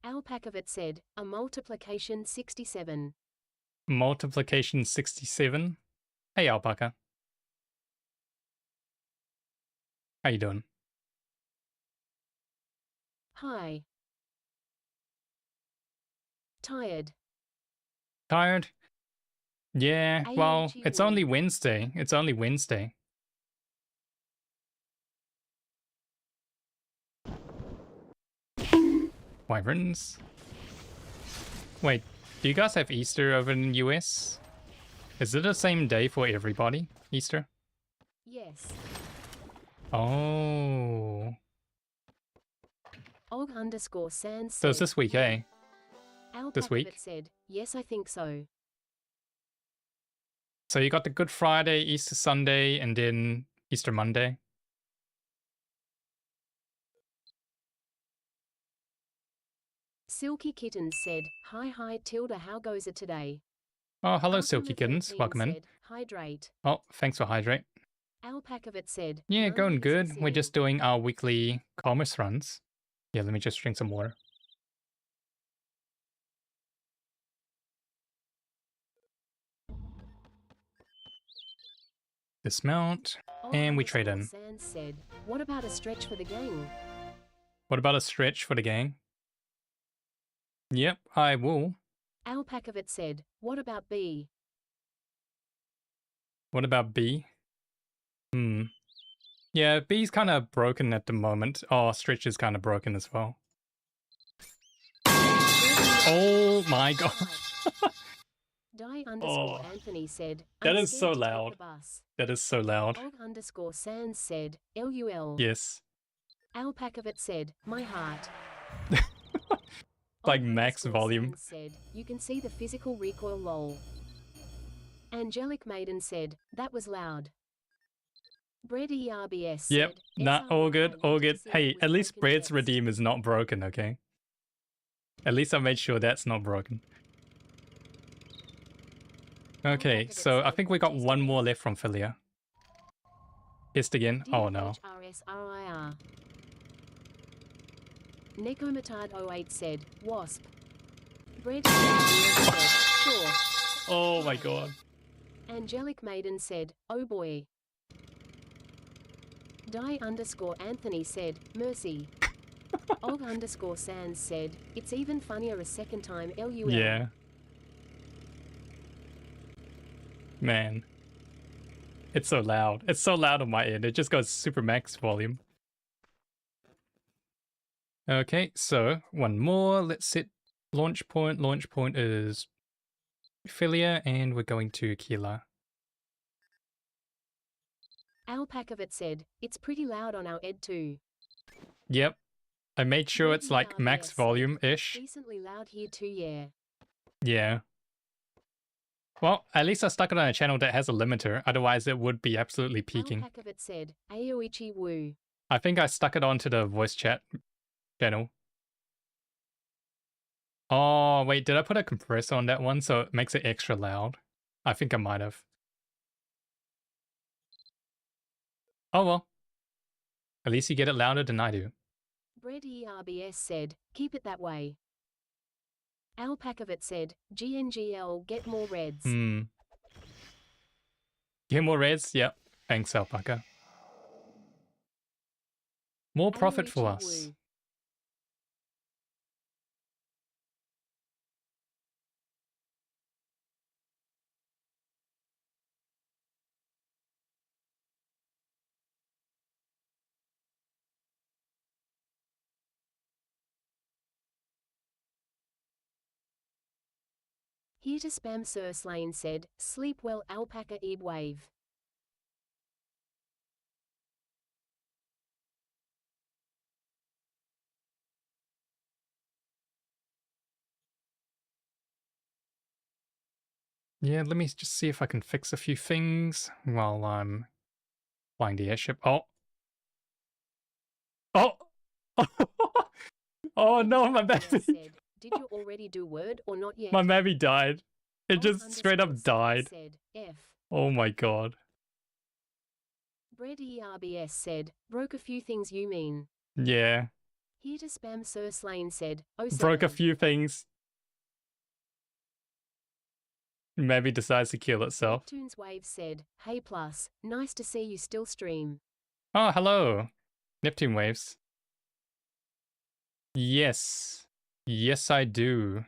Alpacavet said, "A multiplication 67." Multiplication 67. Hey, Alpaca. How you doing? Hi. Tired. Tired? Yeah, well, Aochi it's Wu. only Wednesday. It's only Wednesday. Wyverns? Wait, do you guys have Easter over in the US? Is it the same day for everybody, Easter? Yes. Oh. Og_sans So it's said, this week, eh? This week? Alpacavet said, "Yes, I think so." So you got the Good Friday, Easter Sunday, and then Easter Monday. Silky Kittens said, Hi Tilda, how goes it today?" Oh, hello, Silky Kittens. Alpama13 Welcome in. said, "Hydrate." Oh, thanks for hydrate. Alpacavet said, Yeah, "None going of us good. are We're singing." just doing our weekly commerce runs. Yeah, let me just drink some water. Dismount, and we trade in. Og_sans said, "What about a stretch for the gang?" What about a stretch for the gang? Yep, I will. Alpacavet said, "What about B?" What about B? Yeah, B's kind of broken at the moment. Oh, stretch is kind of broken as well. Oh my god. Die_Anthony said, That "I'm is scared so to take loud. the bus." That is so loud. Og_sans said, "LUL." Yes. Alpacavet said, "My heart." Like max volume. Og_sans said, "You can see the physical recoil lol." Angelic Maiden said, "That was loud." Bread ERBS Yep, said, nah, all good, "SRY, I all wanted good. to see if Hey, it was at least broken Bread's text." Redeem is not broken, okay? At least I made sure that's not broken. Okay, so I think we got one more left from Philia. Hissed again? Oh no. DHRSRIR. Nekomatard08 said, "Wasp." Bread ERBS said, "Sure." Oh my god. Angelic Maiden said, "Oh boy." Die_Anthony said, "Mercy." Og_sans said, "It's even funnier a second time LUL." Yeah. Man. It's so loud. It's so loud on my end. It just goes super max volume. Okay, so one more. Let's set launch point. Launch point is Philia, and we're going to Kila. Alpacavet said, "It's pretty loud on our ed too." Yep. I made sure it's like max volume-ish. Decently loud here too, yeah. Yeah. Well, at least I stuck it on a channel that has a limiter, otherwise it would be absolutely peaking. Alpacavet said, "Aoichi Wu." I think I stuck it onto the voice chat channel. Oh, wait, did I put a compressor on that one so it makes it extra loud? I think I might have. Oh well. At least you get it louder than I do. Bread ERBS said, keep it that way. Alpacavet said, GNGL, get more reds. Hmm. Get more reds? Yep. Thanks, Alpaca. More profit for Richard us. Wu. Here to spam Sir Slane said, sleep well Alpaca Ebe wave. Yeah, let me just see if I can fix a few things while I'm flying the airship. Oh. Oh! Oh no, my RBS baby! said, did you already do word or not yet? My baby died. It just straight up died. Said, F. Oh my god. Bread ERBS said, broke a few things you mean. Yeah. Here to spam Sir Slane said, oh Broke a seven. few things. Maybe decides to kill itself. Neptune's Wave said, hey plus, nice to see you still stream. Oh, hello. Neptune waves. Yes. Yes, I do.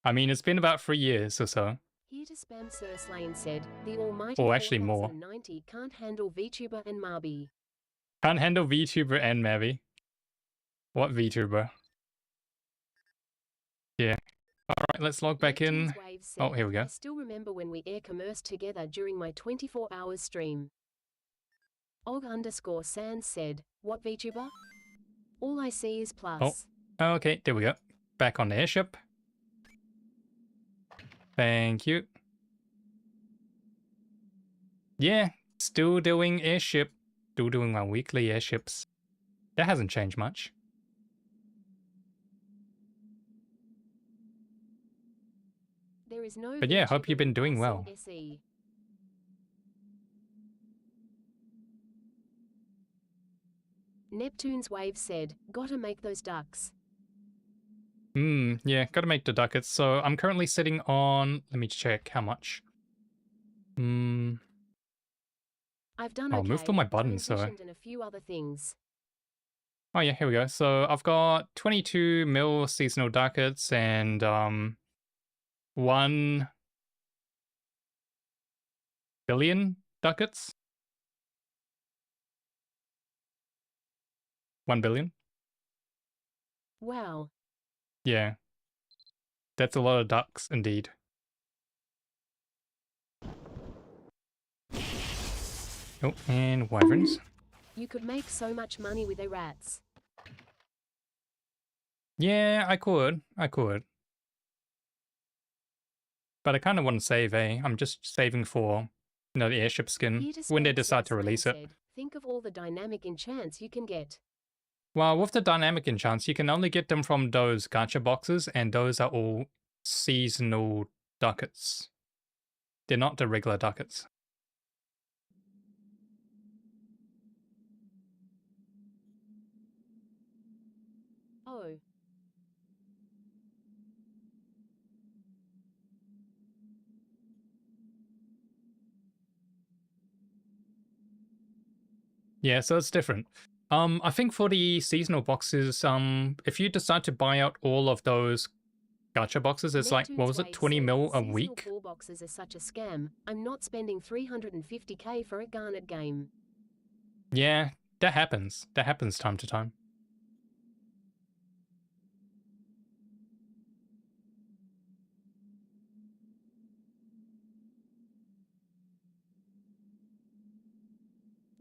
I mean, it's been about 3 years or so. Here to spam Sir Slane said, the almighty Or actually more. 4090 can't handle VTuber and Marby. Can't handle VTuber and Mavi. What VTuber? Yeah. Alright, let's log back in. Neptune's Wave said, Oh, here we go. I still remember when we air commerced together during my 24 hours stream. Og_Sans said, what VTuber? All I see is plus. Oh, okay, there we go. Back on the airship. Thank you. Yeah, still doing airship. Still doing my weekly airships. That hasn't changed much. There is no But yeah, hope VTuber you've been in doing Bison well. SE. Neptune's Wave said, gotta make those ducks. Yeah, gotta make the ducats. So I'm currently sitting on, let me check how much. I've done I'll move to my buttons, so. transitioned and a few other things. Oh yeah, here we go. So I've got 22 mil seasonal ducats and 1 billion ducats. 1 billion. Wow. Yeah. That's a lot of ducks indeed. Oh, and wyverns. You could make so much money with a rats. Yeah, I could. But I kind of want to save, eh? I'm just saving for, the airship skin Here to when they spam decide to Sir release Slane it. said, think of all the dynamic enchants you can get. Well, with the dynamic enchants, you can only get them from those gacha boxes, and those are all seasonal ducats. They're not the regular ducats. Oh. Yeah, so it's different. I think for the seasonal boxes, if you decide to buy out all of those gacha boxes, it's like, what was it, 20 mil a week? Seasonal core boxes are such a scam. I'm not spending 350k for a Garnet game. Yeah, that happens. That happens time to time.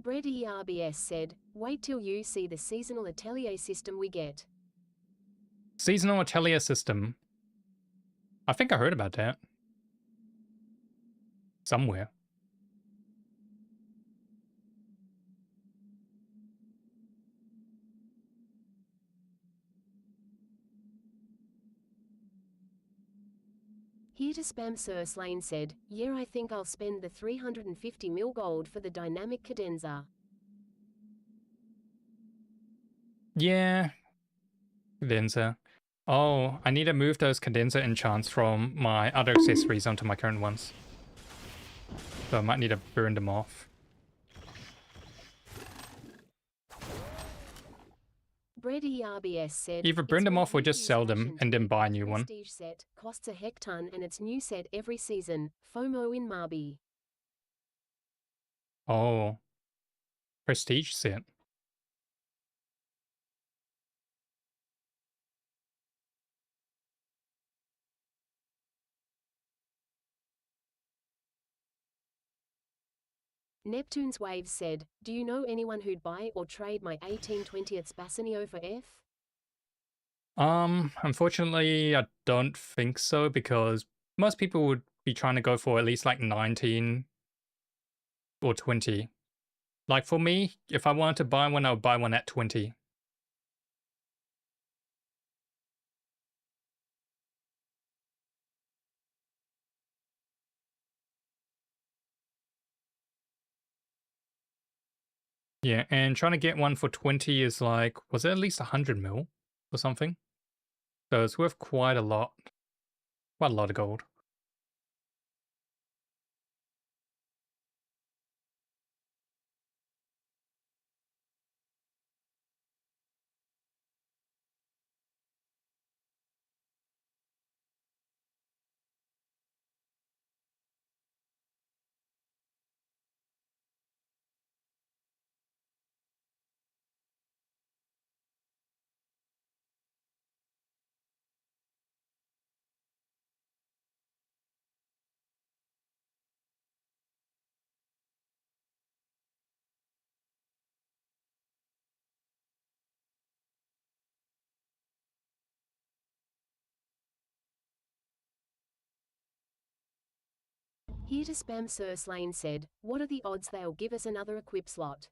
Bread ERBS said, wait till you see the seasonal atelier system we get. Seasonal atelier system. I think I heard about that. Somewhere. Here to spam Sir Slane said, yeah, I think I'll spend the 350 mil gold for the dynamic cadenza. Yeah, cadenza. Oh, I need to move those cadenza enchants from my other accessories onto my current ones. So I might need to burn them off. Brady RBS said, Either burn it's them when off or just PvE's sell them fashioned and to then get buy a that new one. prestige set, costs a hecton and it's new set every season, FOMO in Marby. Oh, prestige set. Neptune's Waves said, do you know anyone who'd buy or trade my 18/20ths Bassanio for F? Unfortunately, I don't think so because most people would be trying to go for at least like 19 or 20. Like for me, if I wanted to buy one, I would buy one at 20. Yeah, and trying to get one for 20 is like, was it at least 100 mil or something? So it's worth quite a lot. Quite a lot of gold. Here to spam Sir Slane said, what are the odds they'll give us another equip slot?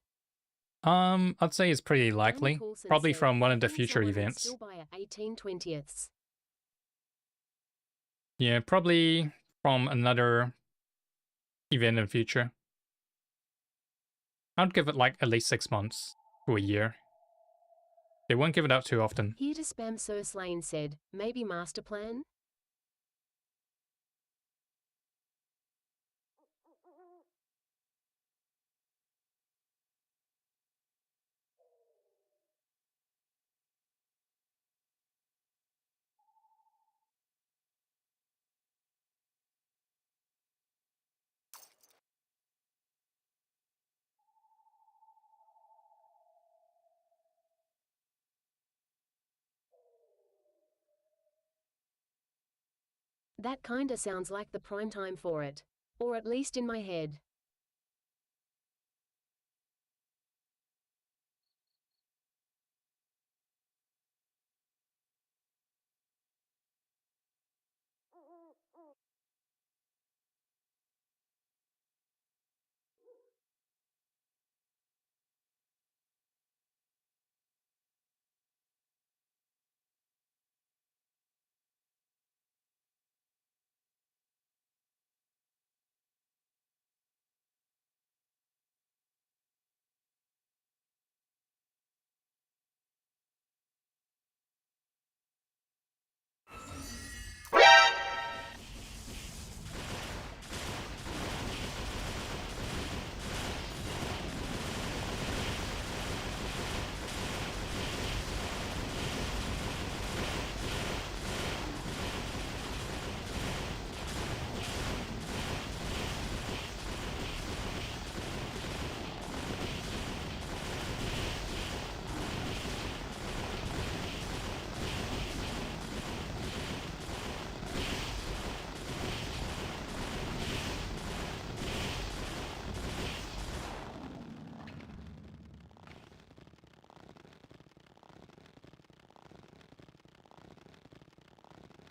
I'd say it's pretty Danny likely. Coulson Probably said, from one I of the think future someone would events. still buy a 18/20ths. Yeah, probably from another event in the future. I'd give it like at least 6 months to a year. They won't give it out too often. Here to spam Sir Slane said, maybe master plan? That kinda sounds like the prime time for it. Or at least in my head.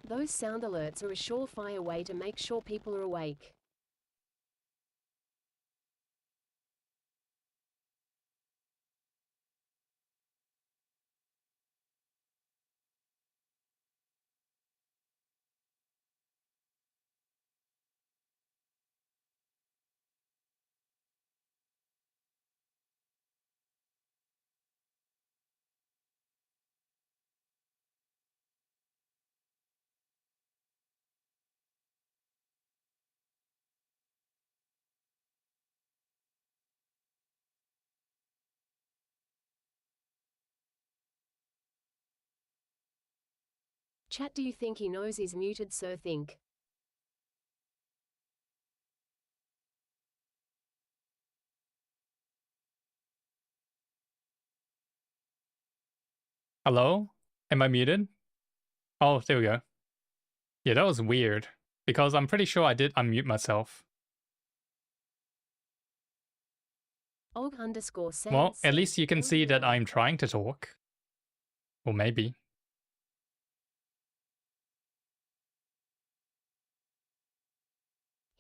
Those sound alerts are a surefire way to make sure people are awake. Chat, do you think he knows he's muted, sir? Think. Hello? Am I muted? Oh, there we go. Yeah, that was weird. Because I'm pretty sure I did unmute myself. Og_Sans Well, at said, least you can see that LUL. I'm trying to talk. Or maybe.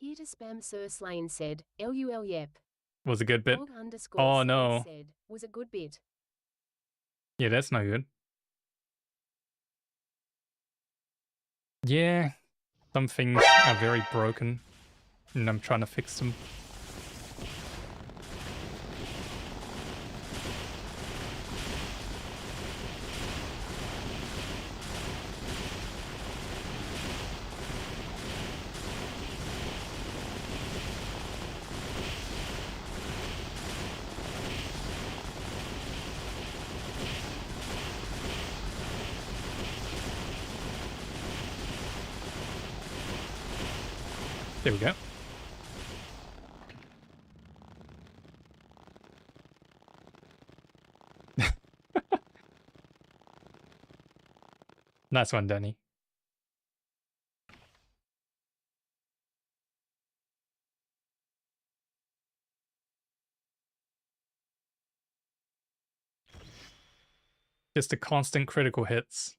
Here to spam Sir Slane said, LUL yep. Was a good bit. Og_Sans Oh no. said, was a good bit. Yeah, that's no good. Yeah, some things are very broken. And I'm trying to fix them. There we go. Nice one, Danny. Just the constant critical hits.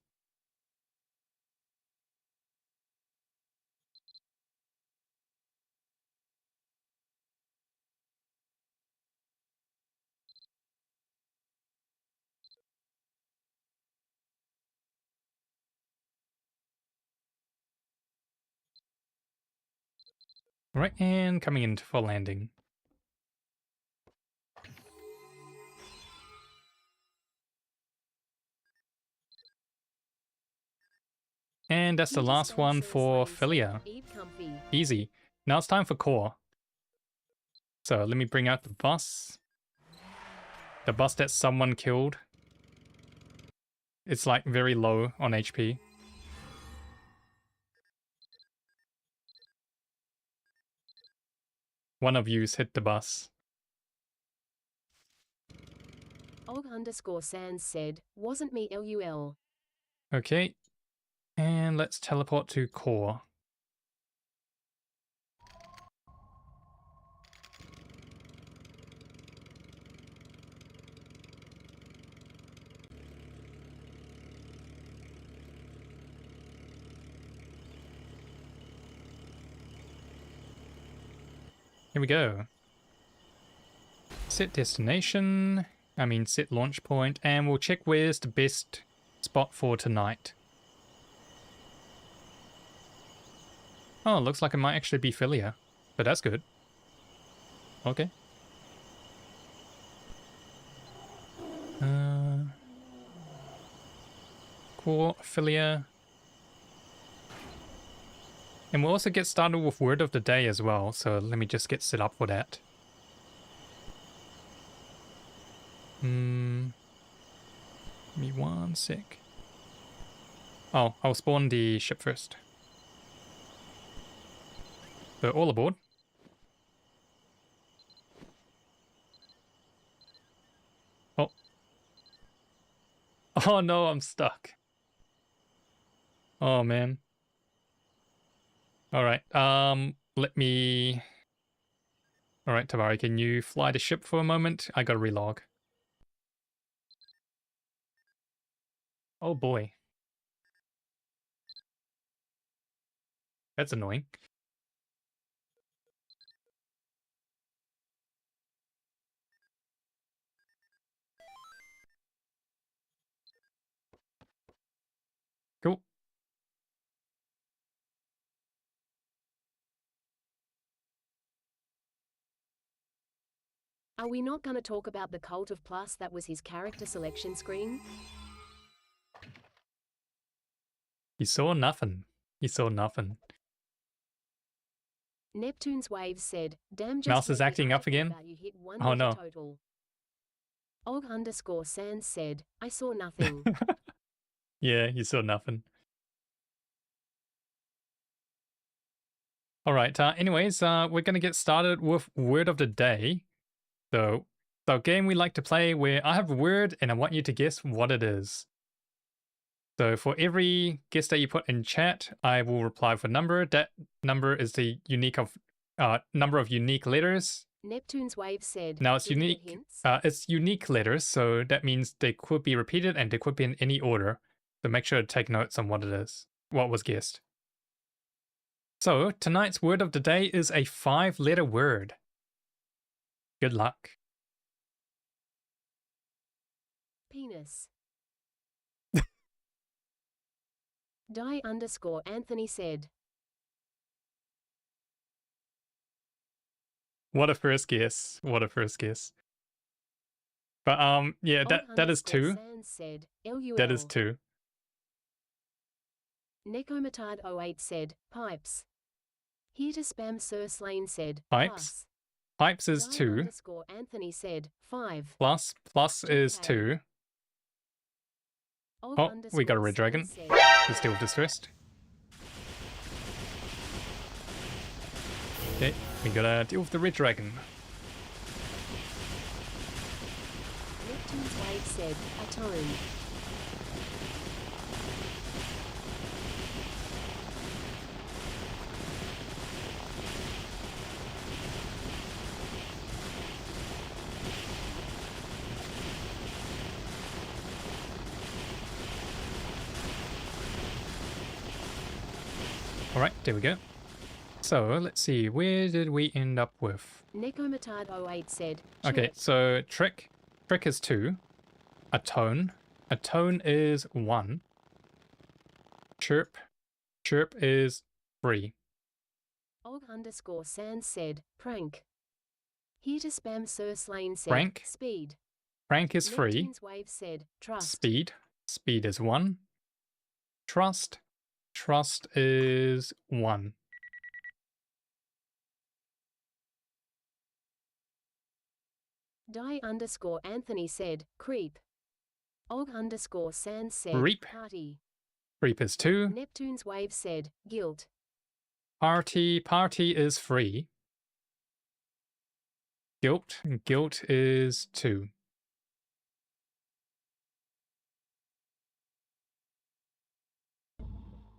Right, and coming in for landing. And that's the Here to last spam one Sir for Slane said, Philia. eat comfy. Easy. Now it's time for core. So let me bring out the bus. The bus that someone killed. It's like very low on HP. One of you's hit the bus. Og_Sans said, wasn't me LUL. Okay. And let's teleport to core. Here we go. Set destination. Set launch point. And we'll check where's the best spot for tonight. Oh, looks like it might actually be Philia. But that's good. Okay. Core, Philia. And we'll also get started with word of the day as well, so let me just get set up for that. Give me one sec. Oh, I'll spawn the ship first. So all aboard. Oh. Oh no, I'm stuck. Oh man. Alright, let me... Alright, Tabari, can you fly the ship for a moment? I gotta relog. Oh boy. That's annoying. Cool. Are we not gonna talk about the Cult of Plus that was his character selection screen? He saw nothing. He saw nothing. Neptune's Waves said, damn, just Mouse is read the acting up article again? about you hit 1 Oh meter no. total. Og_Sans said, I saw nothing. Yeah, he saw nothing. All right. Anyways, we're gonna get started with word of the day. So, the game we like to play where I have a word and I want you to guess what it is. So for every guess that you put in chat, I will reply with a number. That number is the number of unique letters. Neptune's Wave said, Now it's "Do we get unique. hints?" It's unique letters, so that means they could be repeated and they could be in any order. So make sure to take notes on what it is, what was guessed. So tonight's word of the day is a 5-letter word. Good luck. Penis. Die_Anthony said. What a first guess. What a first guess. But yeah, that is 2. Sans said, LUL. That is 2. Necomatard08 said, pipes. Here to spam Sir Slane said, Pipes. Pipes is 2. Anthony said, 5. Plus is 2. Oh, we got a red dragon. Let's deal with this first. Okay, we gotta deal with the red dragon. Neptune's Wave said, atone. Alright, there we go. So, let's see, where did we end up with? Necomatard08 said, okay, chirp. so trick is 2. Atone is 1. Chirp is 3. Og_Sans said, prank. Here to spam Sir Slane said, Prank? speed. Prank is 3. Neptune's Wave said, trust. Speed is 1. Trust is 1. Die_Anthony said, creep. Og_Sans said, Reap. party. Reap is 2. Neptune's Wave said, guilt. Party is 3. Guilt is 2.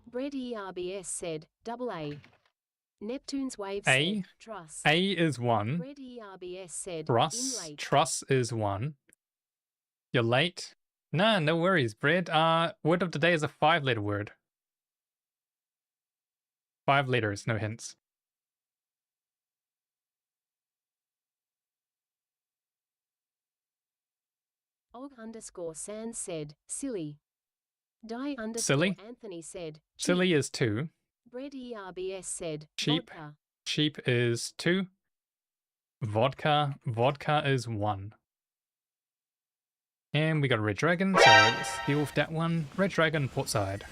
Bread ERBS said, double A. Neptune's Wave A. said, trust. A is 1. Bread ERBS said, Truss. inlate. Truss is 1. You're late. Nah, no worries, Bread. Word of the day is a 5-letter word. 5 letters, no hints. Og_Sans said, silly. Silly? Anthony said, cheap. Silly is 2. Bread ERBS said, Cheap. vodka. Cheap is 2. Vodka is 1. And we got a red dragon, so let's deal with that one. Red dragon, portside.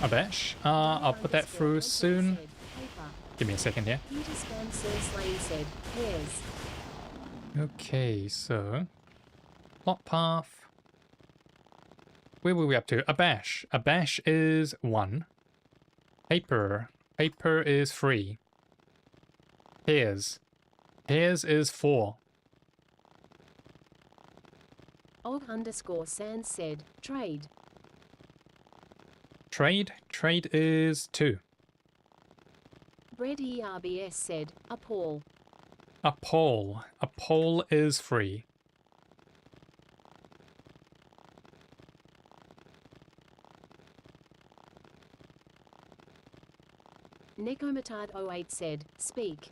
Abash. I'll put that through soon. Give me a second here. Here to spam Sir Slane said, hairs. Okay, so plot path. Where were we up to? Abash. Abash is 1. Paper is 3. Hairs is 4. Og_Sans said, trade. Trade is 2. Bread ERBS said, appall. Appall is 3. Necomatard08 said, speak.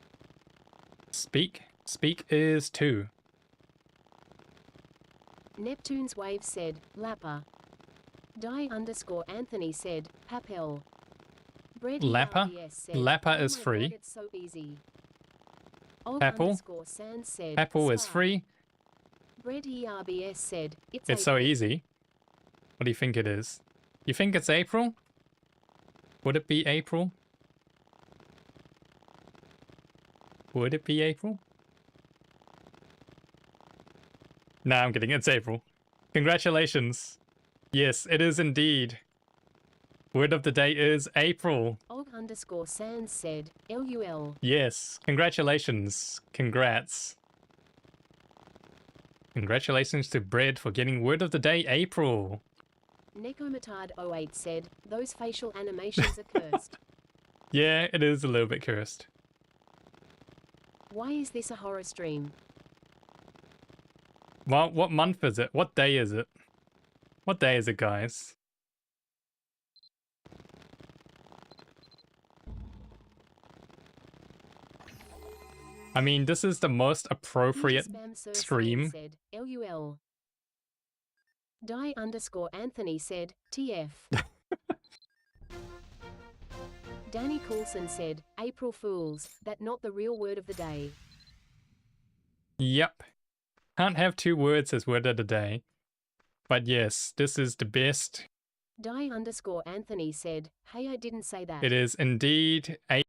Speak is 2. Neptune's Wave said, lapper. Die_Anthony said, papel. Bread Lapper? ERBS said, Lapper oh is my 3. God, it's so easy. Papel? Og_Sans said, Apple is spark. 3. Bread ERBS said, it's It's so April. easy. What do you think it is? You think it's April? Would it be April? Would it be April? Nah, I'm kidding. It's April. Congratulations. Yes, it is indeed. Word of the day is April. Og_Sans said, LUL. Yes, congratulations. Congrats. Congratulations to Bread for getting word of the day April. Nekomatard08 said, those facial animations are cursed. Yeah, it is a little bit cursed. Why is this a horror stream? Well, what month is it? What day is it? What day is it, guys? I mean, this is the most appropriate stream. Said, LUL. Die_Anthony said, TF. Danny Coulson said, April Fools, that not the real word of the day. Yep. Can't have two words as word of the day. But yes, this is the best. Die_Anthony said, hey, I didn't say that. It is indeed a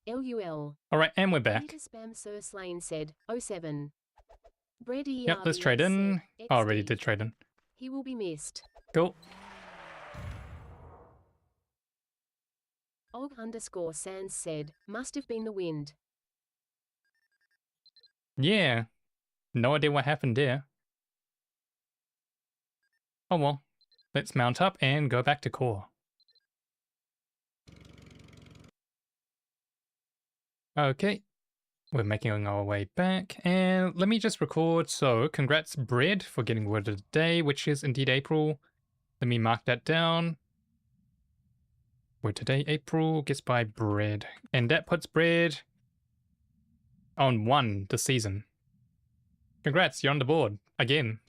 LUL. Alright, and we're back. Spam Sir Slane said, 07. Bread Yep, let's trade in. said, I already did trade in. He will be missed. Cool. Og_Sans said, must have been the wind. Yeah. No idea what happened there. Oh well. Let's mount up and go back to core. Okay. We're making our way back, and let me just record. So, congrats Bread for getting word of the day, which is indeed April. Let me mark that down. Word today, April, gets by Bread. And that puts Bread on 1 this season. Congrats, you're on the board. Again.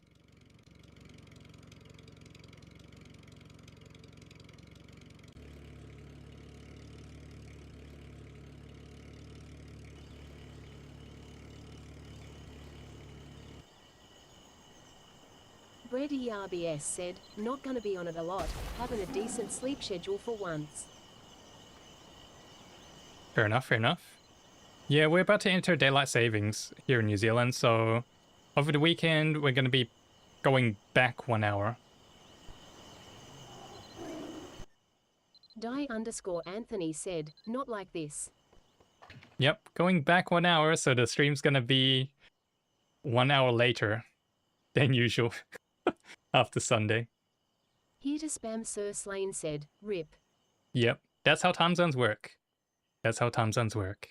Bread ERBS said, not gonna be on it a lot, having a decent sleep schedule for once. Fair enough, fair enough. Yeah, we're about to enter daylight savings here in New Zealand, so over the weekend we're going to be going back 1 hour. Die_Anthony said, not like this. Yep, going back 1 hour, so the stream's going to be 1 hour later than usual after Sunday. Here to spam Sir Slane said, rip. Yep, that's how time zones work. That's how time zones work.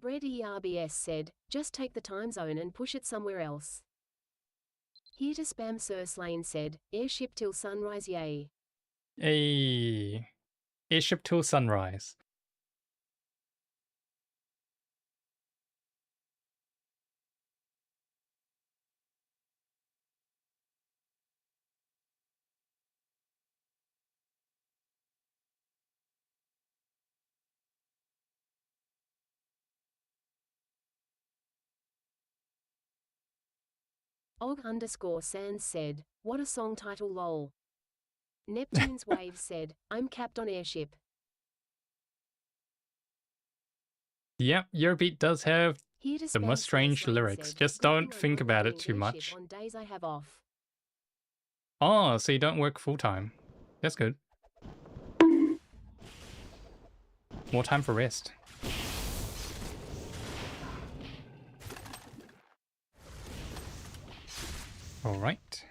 Bread ERBS said, just take the time zone and push it somewhere else. Here to spam Sir Slane said, airship till sunrise yay. Hey, airship till sunrise. Og_Sans said, what a song title lol. Neptune's Waves said, I'm capped on airship. Yep, your beat does have Here to the spam most Sir strange Slane lyrics. said, Just "Got me don't my think money about it doing too airship much. on days I have off. Oh, so you don't work full time. That's good. More time for rest. Alright.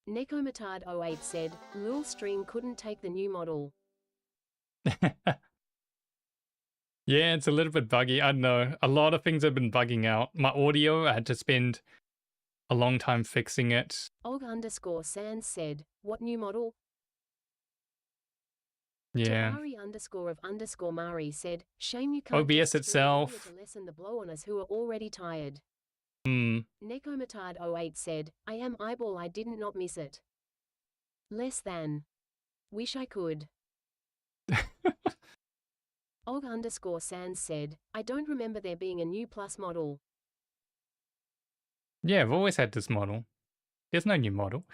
Nekomatard08 said, Lul stream couldn't take the new model. Yeah, it's a little bit buggy. I don't know. A lot of things have been bugging out. My audio, I had to spend a long time fixing it. Og_Sans said, what new model? Yeah. Tabari _of Mari said, shame you can't OBS just stream earlier itself. to lessen the blow on us who are already tired. Hmm. Nekomatard08 said, I am eyeball I didn't not miss it. Less than. Wish I could. Og_Sans said, I don't remember there being a new Plus model. Yeah, I've always had this model. There's no new model.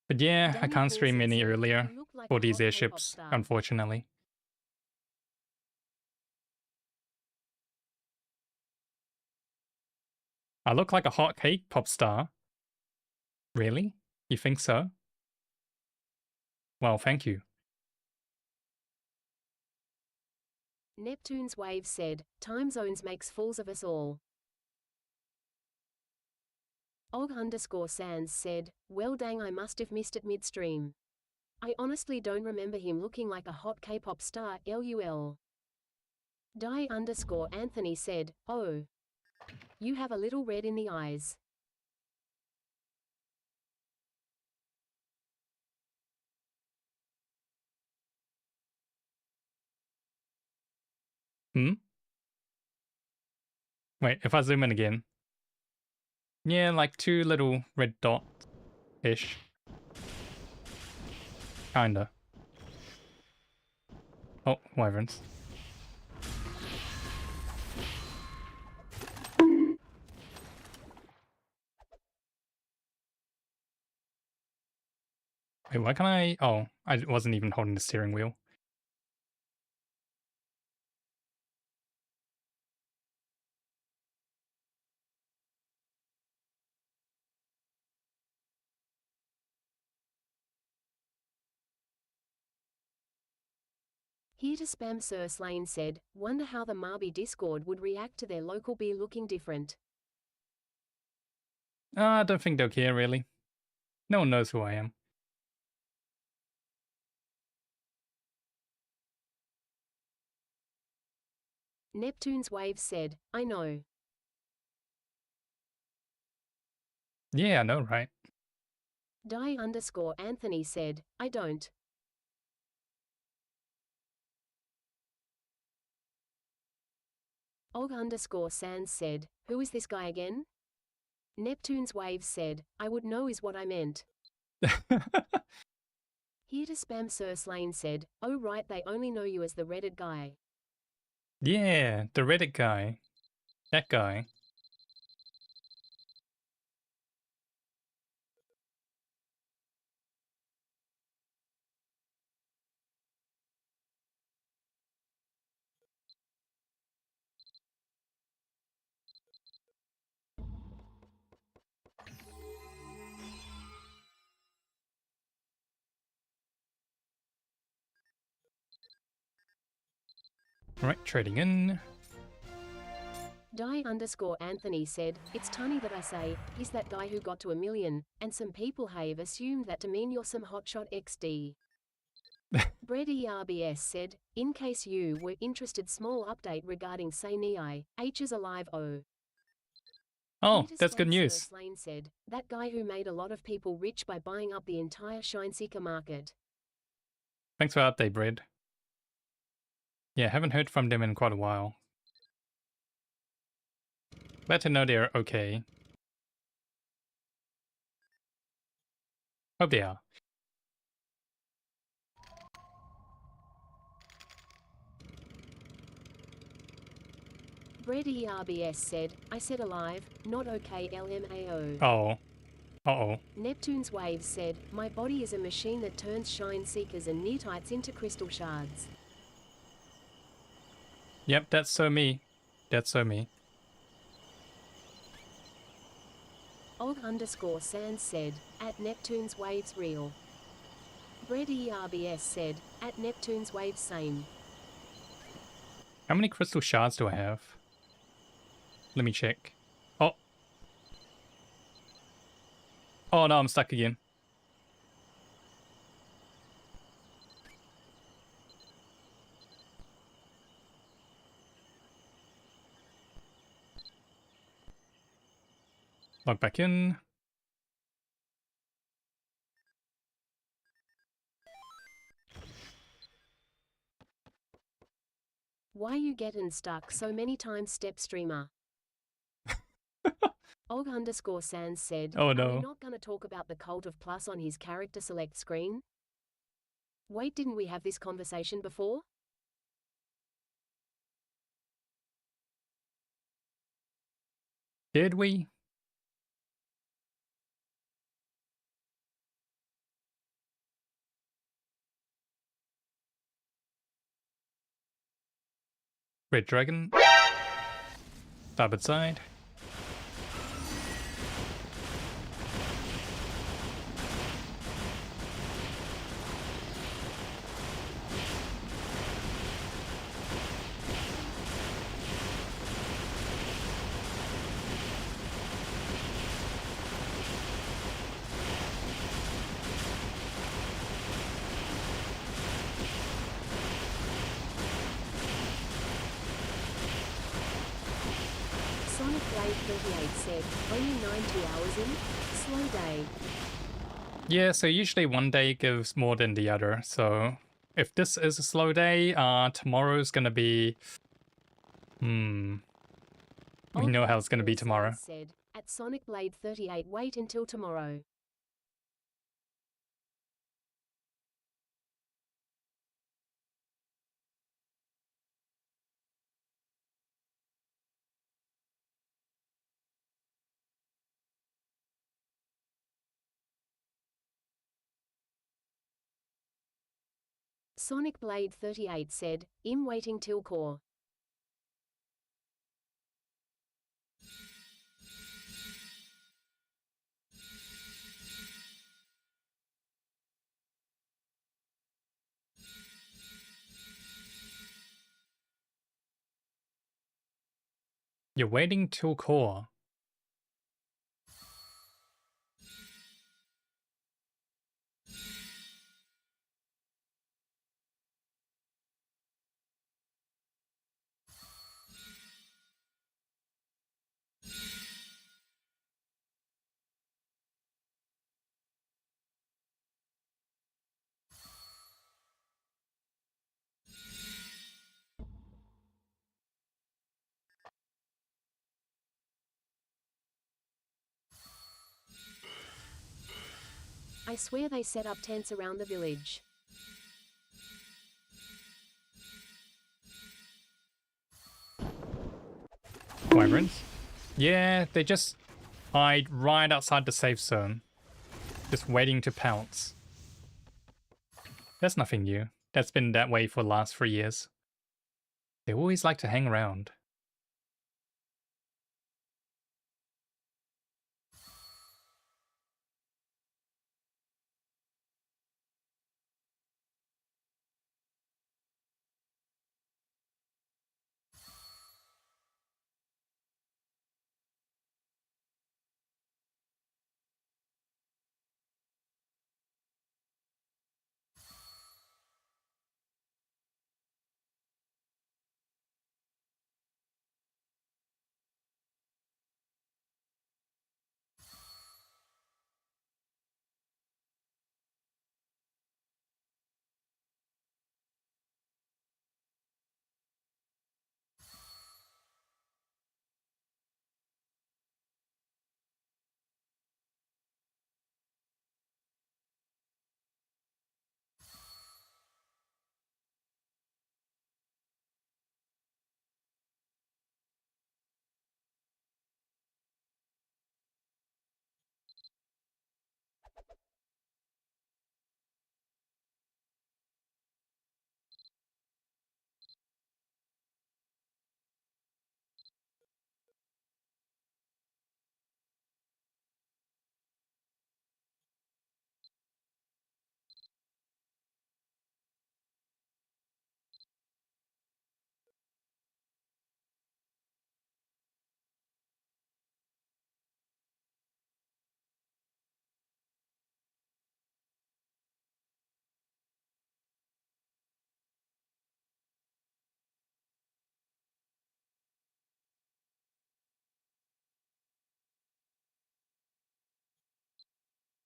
But yeah, I Danny can't stream Paulson any said, earlier you look like for a these hot K-pop airships, star. unfortunately. I look like a hot cake pop star. Really? You think so? Well, thank you. Neptune's Wave said, time zones makes fools of us all. Og_Sans said, well dang I must have missed it midstream. I honestly don't remember him looking like a hot K-pop star, lol. Die_Anthony said, oh. You have a little red in the eyes. Hmm? Wait, if I zoom in again. Yeah, like 2 little red dots-ish. Kinda. Oh, wyverns. Wait, why can I... Oh, I wasn't even holding the steering wheel. Here to spam Sir Slane said, wonder how the Marby Discord would react to their local beer looking different. I don't think they'll care, really. No one knows who I am. Neptune's Wave said, I know. Yeah, I know, right? Die_Anthony said, I don't. Og_Sans said, who is this guy again? Neptune's Wave said, I would know is what I meant. Here to spam Sir Slane said, oh right they only know you as the Reddit guy. Yeah, the Reddit guy. That guy. Alright, trading in. Die_Anthony said, it's Tony that I say, he's that guy who got to 1 million, and some people have assumed that to mean you're some hotshot XD. Brett ERBS said, in case you were interested, small update regarding Say Nei, H is alive oh. Oh, Peter that's good Spencer news. Slane said, that guy who made a lot of people rich by buying up the entire Shineseeker market. Thanks for the update, Brad. Yeah, haven't heard from them in quite a while. Glad to know they're okay. Hope they are. Brett ERBS said, I said alive, not okay LMAO. Oh. Uh-oh. Neptune's Waves said, my body is a machine that turns shine seekers and neatites into crystal shards. Yep, that's so me. That's so me. Og_Sans said, at Neptune's Waves real. Brett ERBS said, at Neptune's Waves same. How many crystal shards do I have? Let me check. Oh. Oh no, I'm stuck again. Log back in. Why you getting stuck so many times, step streamer? Og_Sans said, Oh Are we no. not gonna talk about the cult of plus on his character select screen? Wait, didn't we have this conversation before? Did we? Red Dragon. Starboard side. Sonic Blade 38 said, only 90 hours in? Slow day. Yeah, so usually one day gives more than the other. So if this is a slow day, tomorrow's gonna be... We know how it's gonna be tomorrow. Said, at Sonic Blade 38 wait until tomorrow. Sonic Blade 38 said, I'm waiting till core. You're waiting till core. I swear they set up tents around the village. Wyverns? Yeah, they just hide right outside the safe zone. Just waiting to pounce. That's nothing new. That's been that way for the last 3 years. They always like to hang around.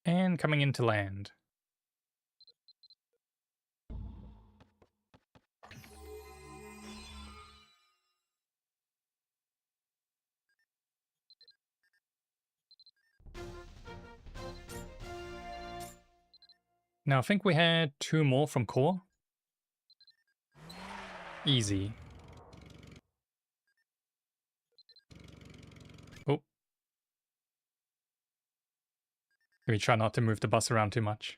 And coming into land. Now I think we had 2 more from core. Easy. Oh. Let me try not to move the bus around too much.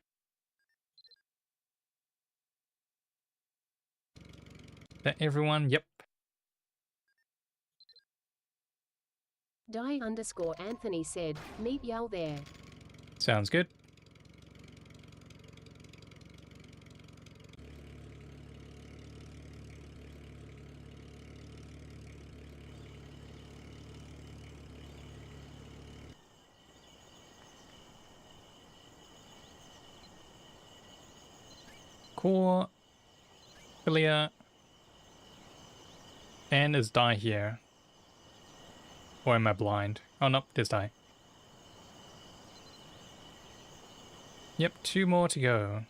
Is that everyone? Yep. Die_Anthony said, meet y'all there. Sounds good. Core, Philia, and is Die here? Or am I blind? Oh no, there's Die. Yep, 2 more to go.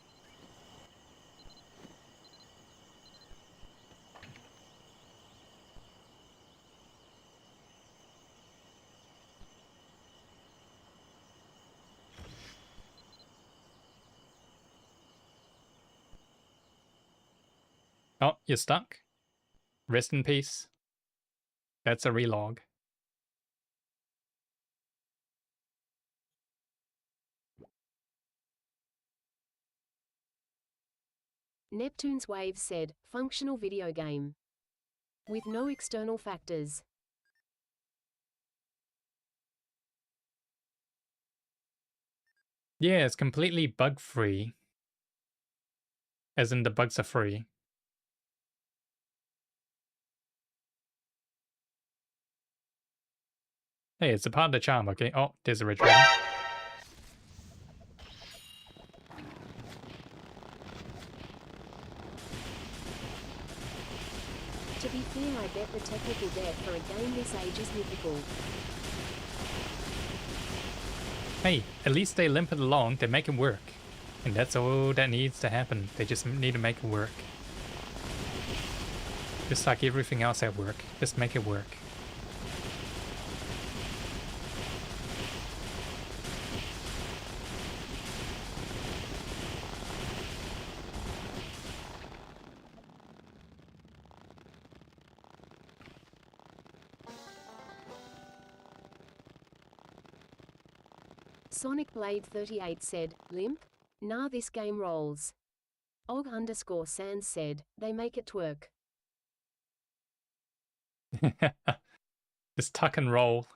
Oh, you're stuck? Rest in peace. That's a relog. Neptune's Wave said, functional video game. With no external factors. Yeah, it's completely bug-free. As in the bugs are free. Hey, it's a part of the charm, okay? Oh, there's a red dragon. To be fair, I bet the technical debt for a game this age is mythical. Hey, at least they limp it along, they make it work. And that's all that needs to happen. They just need to make it work. Just like everything else at work. Just make it work. Sonic Blade 38 said, limp? Nah, this game rolls. Og_Sans said, they make it twerk. Just tuck and roll.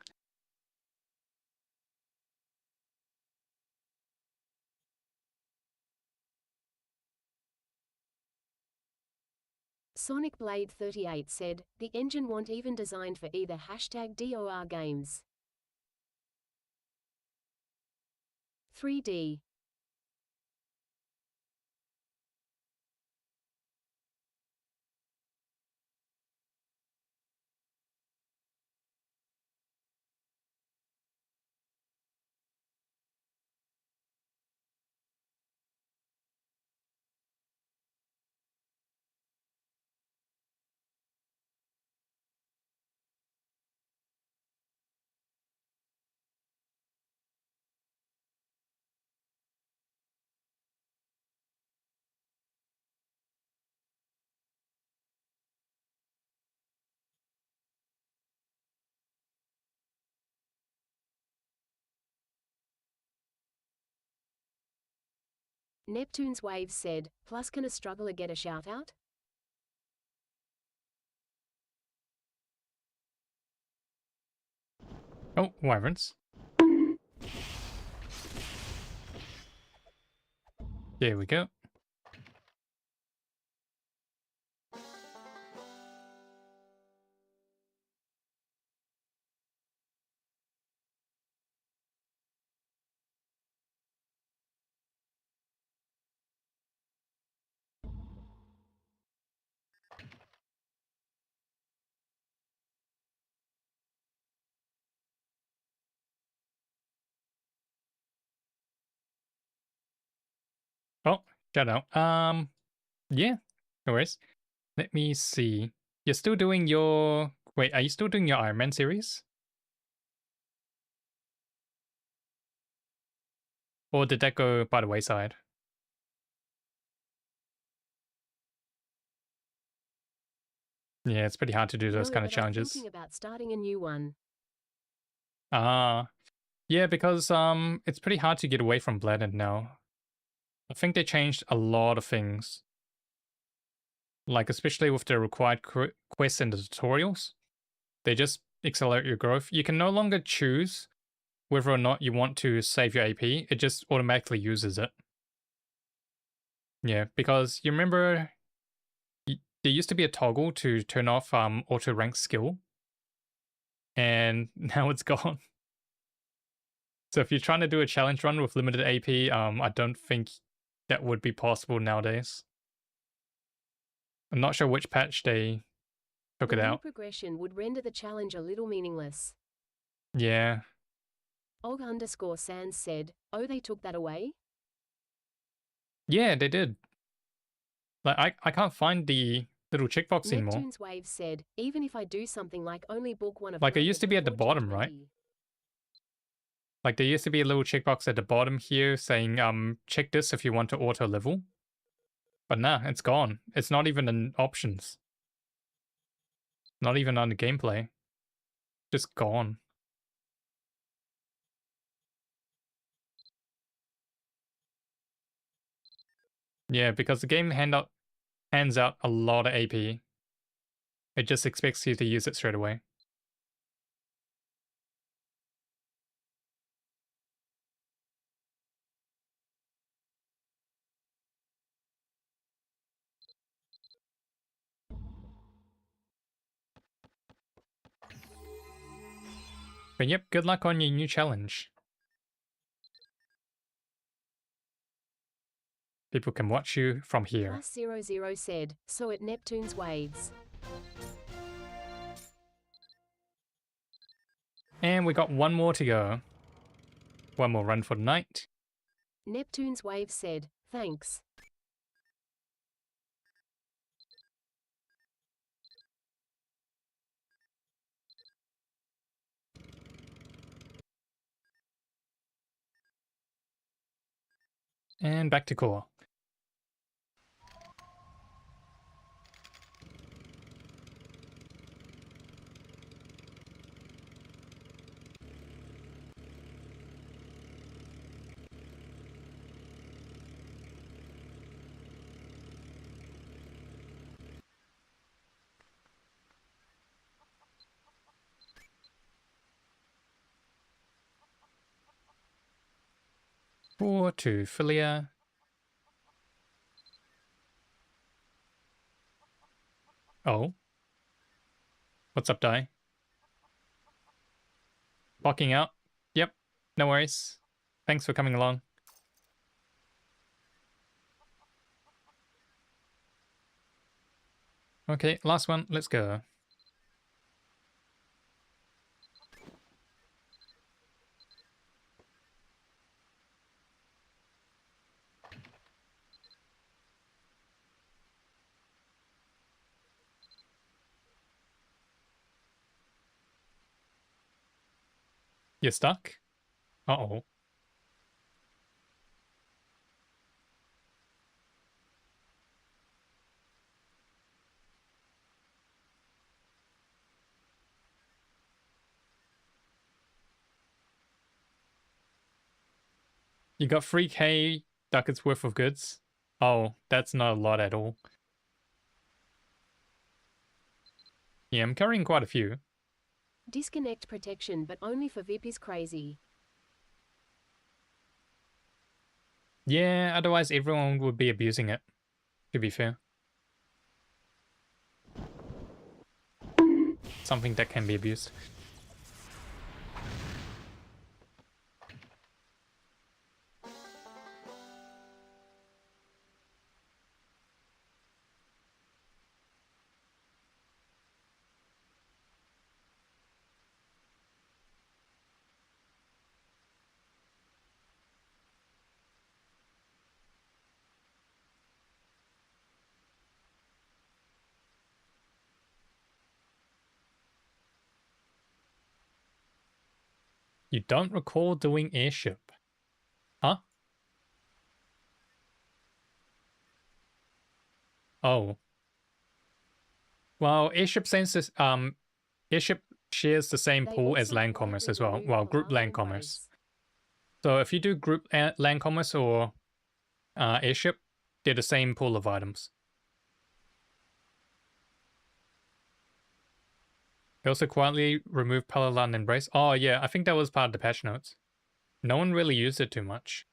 Sonic Blade 38 said, the engine wasn't even designed for either #DOR games. 3D. Neptune's Wave said, plus can a struggler get a shout out? Oh, wyverns. There we go. Oh, shout out. Yeah, no worries. Let me see. You're still doing your... Wait, are you still doing your Iron Man series? Or did that go by the wayside? Yeah, it's pretty hard to do those No, kind of but I'm challenges. thinking about starting a new one. Ah, yeah, because it's pretty hard to get away from Blended now. I think they changed a lot of things, like especially with the required quests and the tutorials. They just accelerate your growth. You can no longer choose whether or not you want to save your AP. It just automatically uses it. Yeah, because you remember there used to be a toggle to turn off auto rank skill, and now it's gone. So if you're trying to do a challenge run with limited AP, I don't think that would be possible nowadays. I'm not sure which patch they took The it new out. progression would render the challenge a little meaningless. Yeah. Og_Sans said, oh, they took that away? Yeah, they did. Like I can't find the little checkbox anymore. Neptune's Wave said, even if I do something like only book one of Like it Blended used to be at the before Gen bottom, right? 20. Like there used to be a little checkbox at the bottom here saying check this if you want to auto level. But nah, it's gone. It's not even in options. Not even on the gameplay. Just gone. Yeah, because the game hands out a lot of AP. It just expects you to use it straight away. But yep, good luck on your new challenge. People can watch you from here. +00 said, so at Neptune's Waves. And we got one more to go. One more run for the night. Neptune's Wave said, thanks. And back to core. Four to Philia. Oh. What's up, Di? Blocking out. Yep, no worries. Thanks for coming along. Okay, last one. Let's go. You're stuck? Uh-oh. You got 3k ducats worth of goods? Oh, that's not a lot at all. Yeah, I'm carrying quite a few. Disconnect protection but only for VIP is crazy. Yeah, otherwise everyone would be abusing it, to be fair. Something that can be abused. You don't recall doing Airship? Huh? Oh. Well, Airship Airship shares the same They pool as also land commerce quietly as well. removed Well, the group lava land commerce. embrace. So if you do group land commerce or Airship, they're the same pool of items. They also quietly removed Palalan Embrace. Oh yeah, I think that was part of the patch notes. No one really used it too much.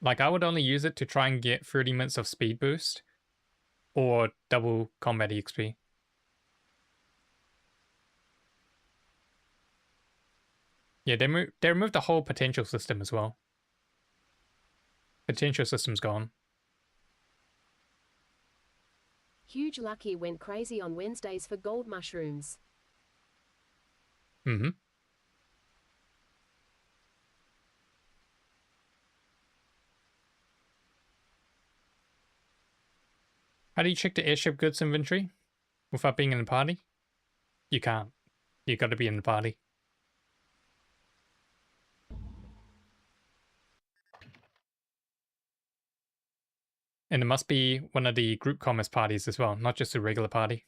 Like, I would only use it to try and get 30 minutes of speed boost or double combat EXP. Yeah, they removed the whole potential system as well. Potential system's gone. Huge Lucky went crazy on Wednesdays for gold mushrooms. Mm-hmm. How do you check the airship goods inventory without being in the party? You can't. You gotta be in the party. And it must be one of the group commerce parties as well, not just a regular party.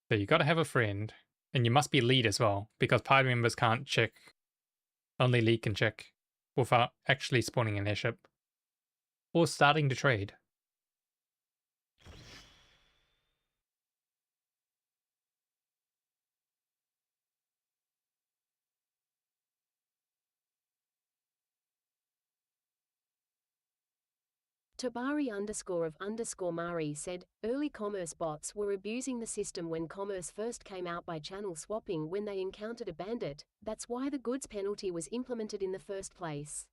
So you gotta have a friend. And you must be lead as well, because party members can't check. Only lead can check without actually spawning an airship. Or starting to trade. Tabari_of_Mari said, early commerce bots were abusing the system when commerce first came out by channel swapping when they encountered a bandit. That's why the goods penalty was implemented in the first place.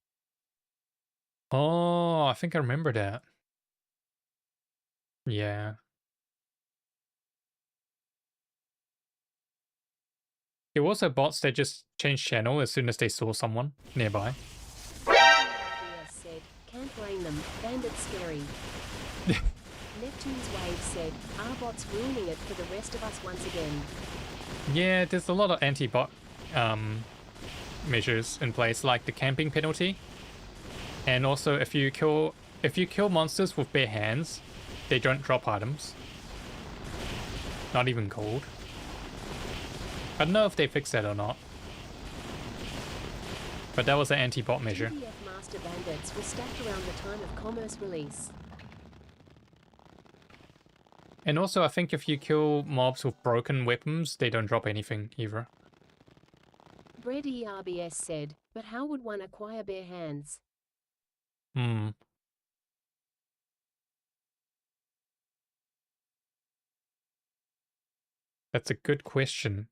Oh, I think I remember that. Yeah. There were also bots that just changed channel as soon as they saw someone nearby. RBS said, can't blame them, bandits scary. Neptune's Wave said, are bots ruining it for the rest of us once again? Yeah, there's a lot of anti-bot measures in place, like the camping penalty. And also if you kill monsters with bare hands, they don't drop items. Not even gold. I don't know if they fixed that or not. But that was an anti-bot measure. PDF Master Bandits were stacked around the time of commerce release. And also I think if you kill mobs with broken weapons, they don't drop anything either. Bread ERBS said, but how would one acquire bare hands? Hmm. That's a good question.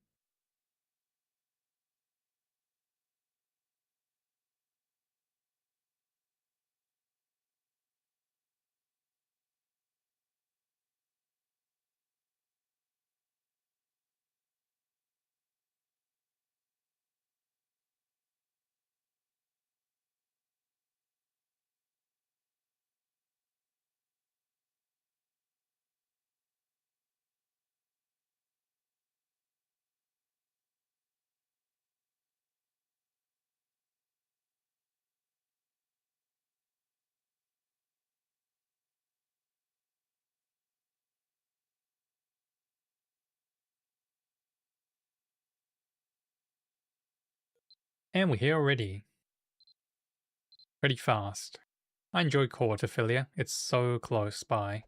And we're here already. Pretty fast. I enjoy Court Ophelia. It's so close by.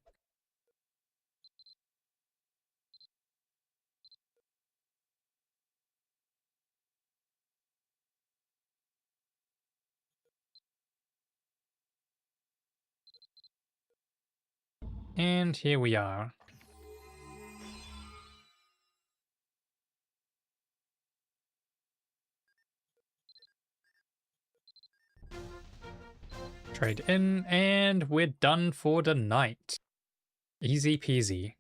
And here we are. Trade in, and we're done for the night. Easy peasy.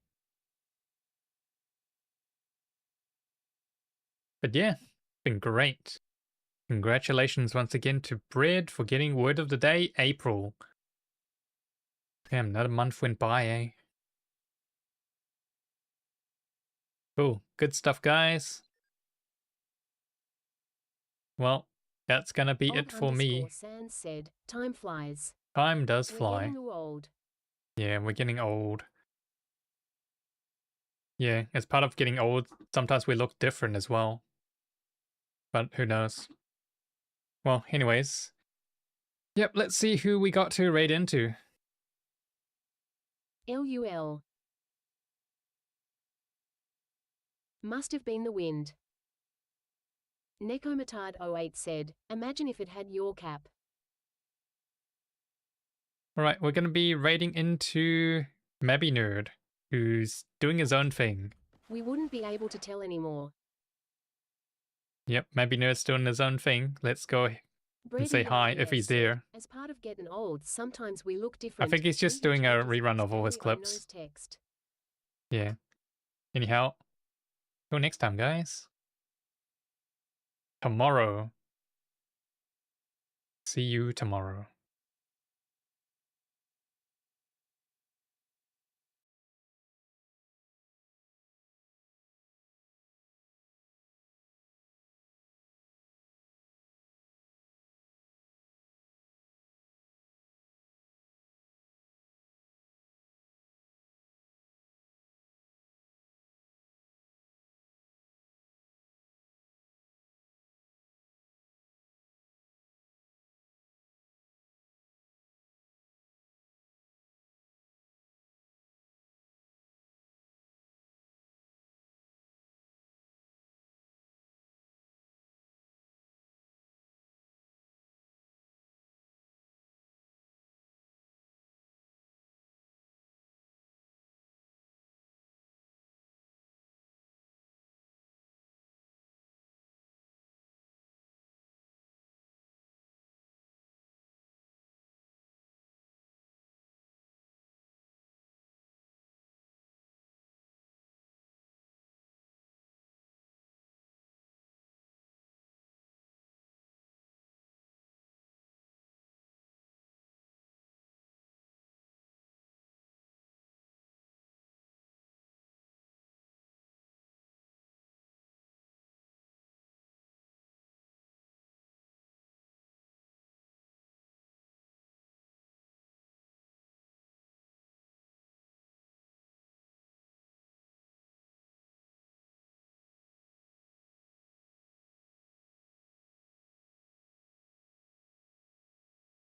But yeah, been great. Congratulations once again to Bread for getting word of the day, April. Damn, another month went by, eh? Cool. Good stuff, guys. Well, that's gonna be it for me. Sans said, time flies. Time does We're fly. getting old. Yeah, we're getting old. Yeah, as part of getting old, sometimes we look different as well. But who knows? Well, anyways. Yep, let's see who we got to raid into. LUL. Must have been the wind. Nekomatard08 said, imagine if it had your cap. Alright, we're gonna be raiding into Mabinerd, who's doing his own thing. We wouldn't be able to tell anymore. Yep, Mabinerd's doing his own thing. Let's go and say Brady hi if RBS he's said, there. as part of getting old, sometimes we look I different. think he's just doing a rerun of all his clips. Text. Yeah. Anyhow, till next time, guys. Tomorrow. See you tomorrow.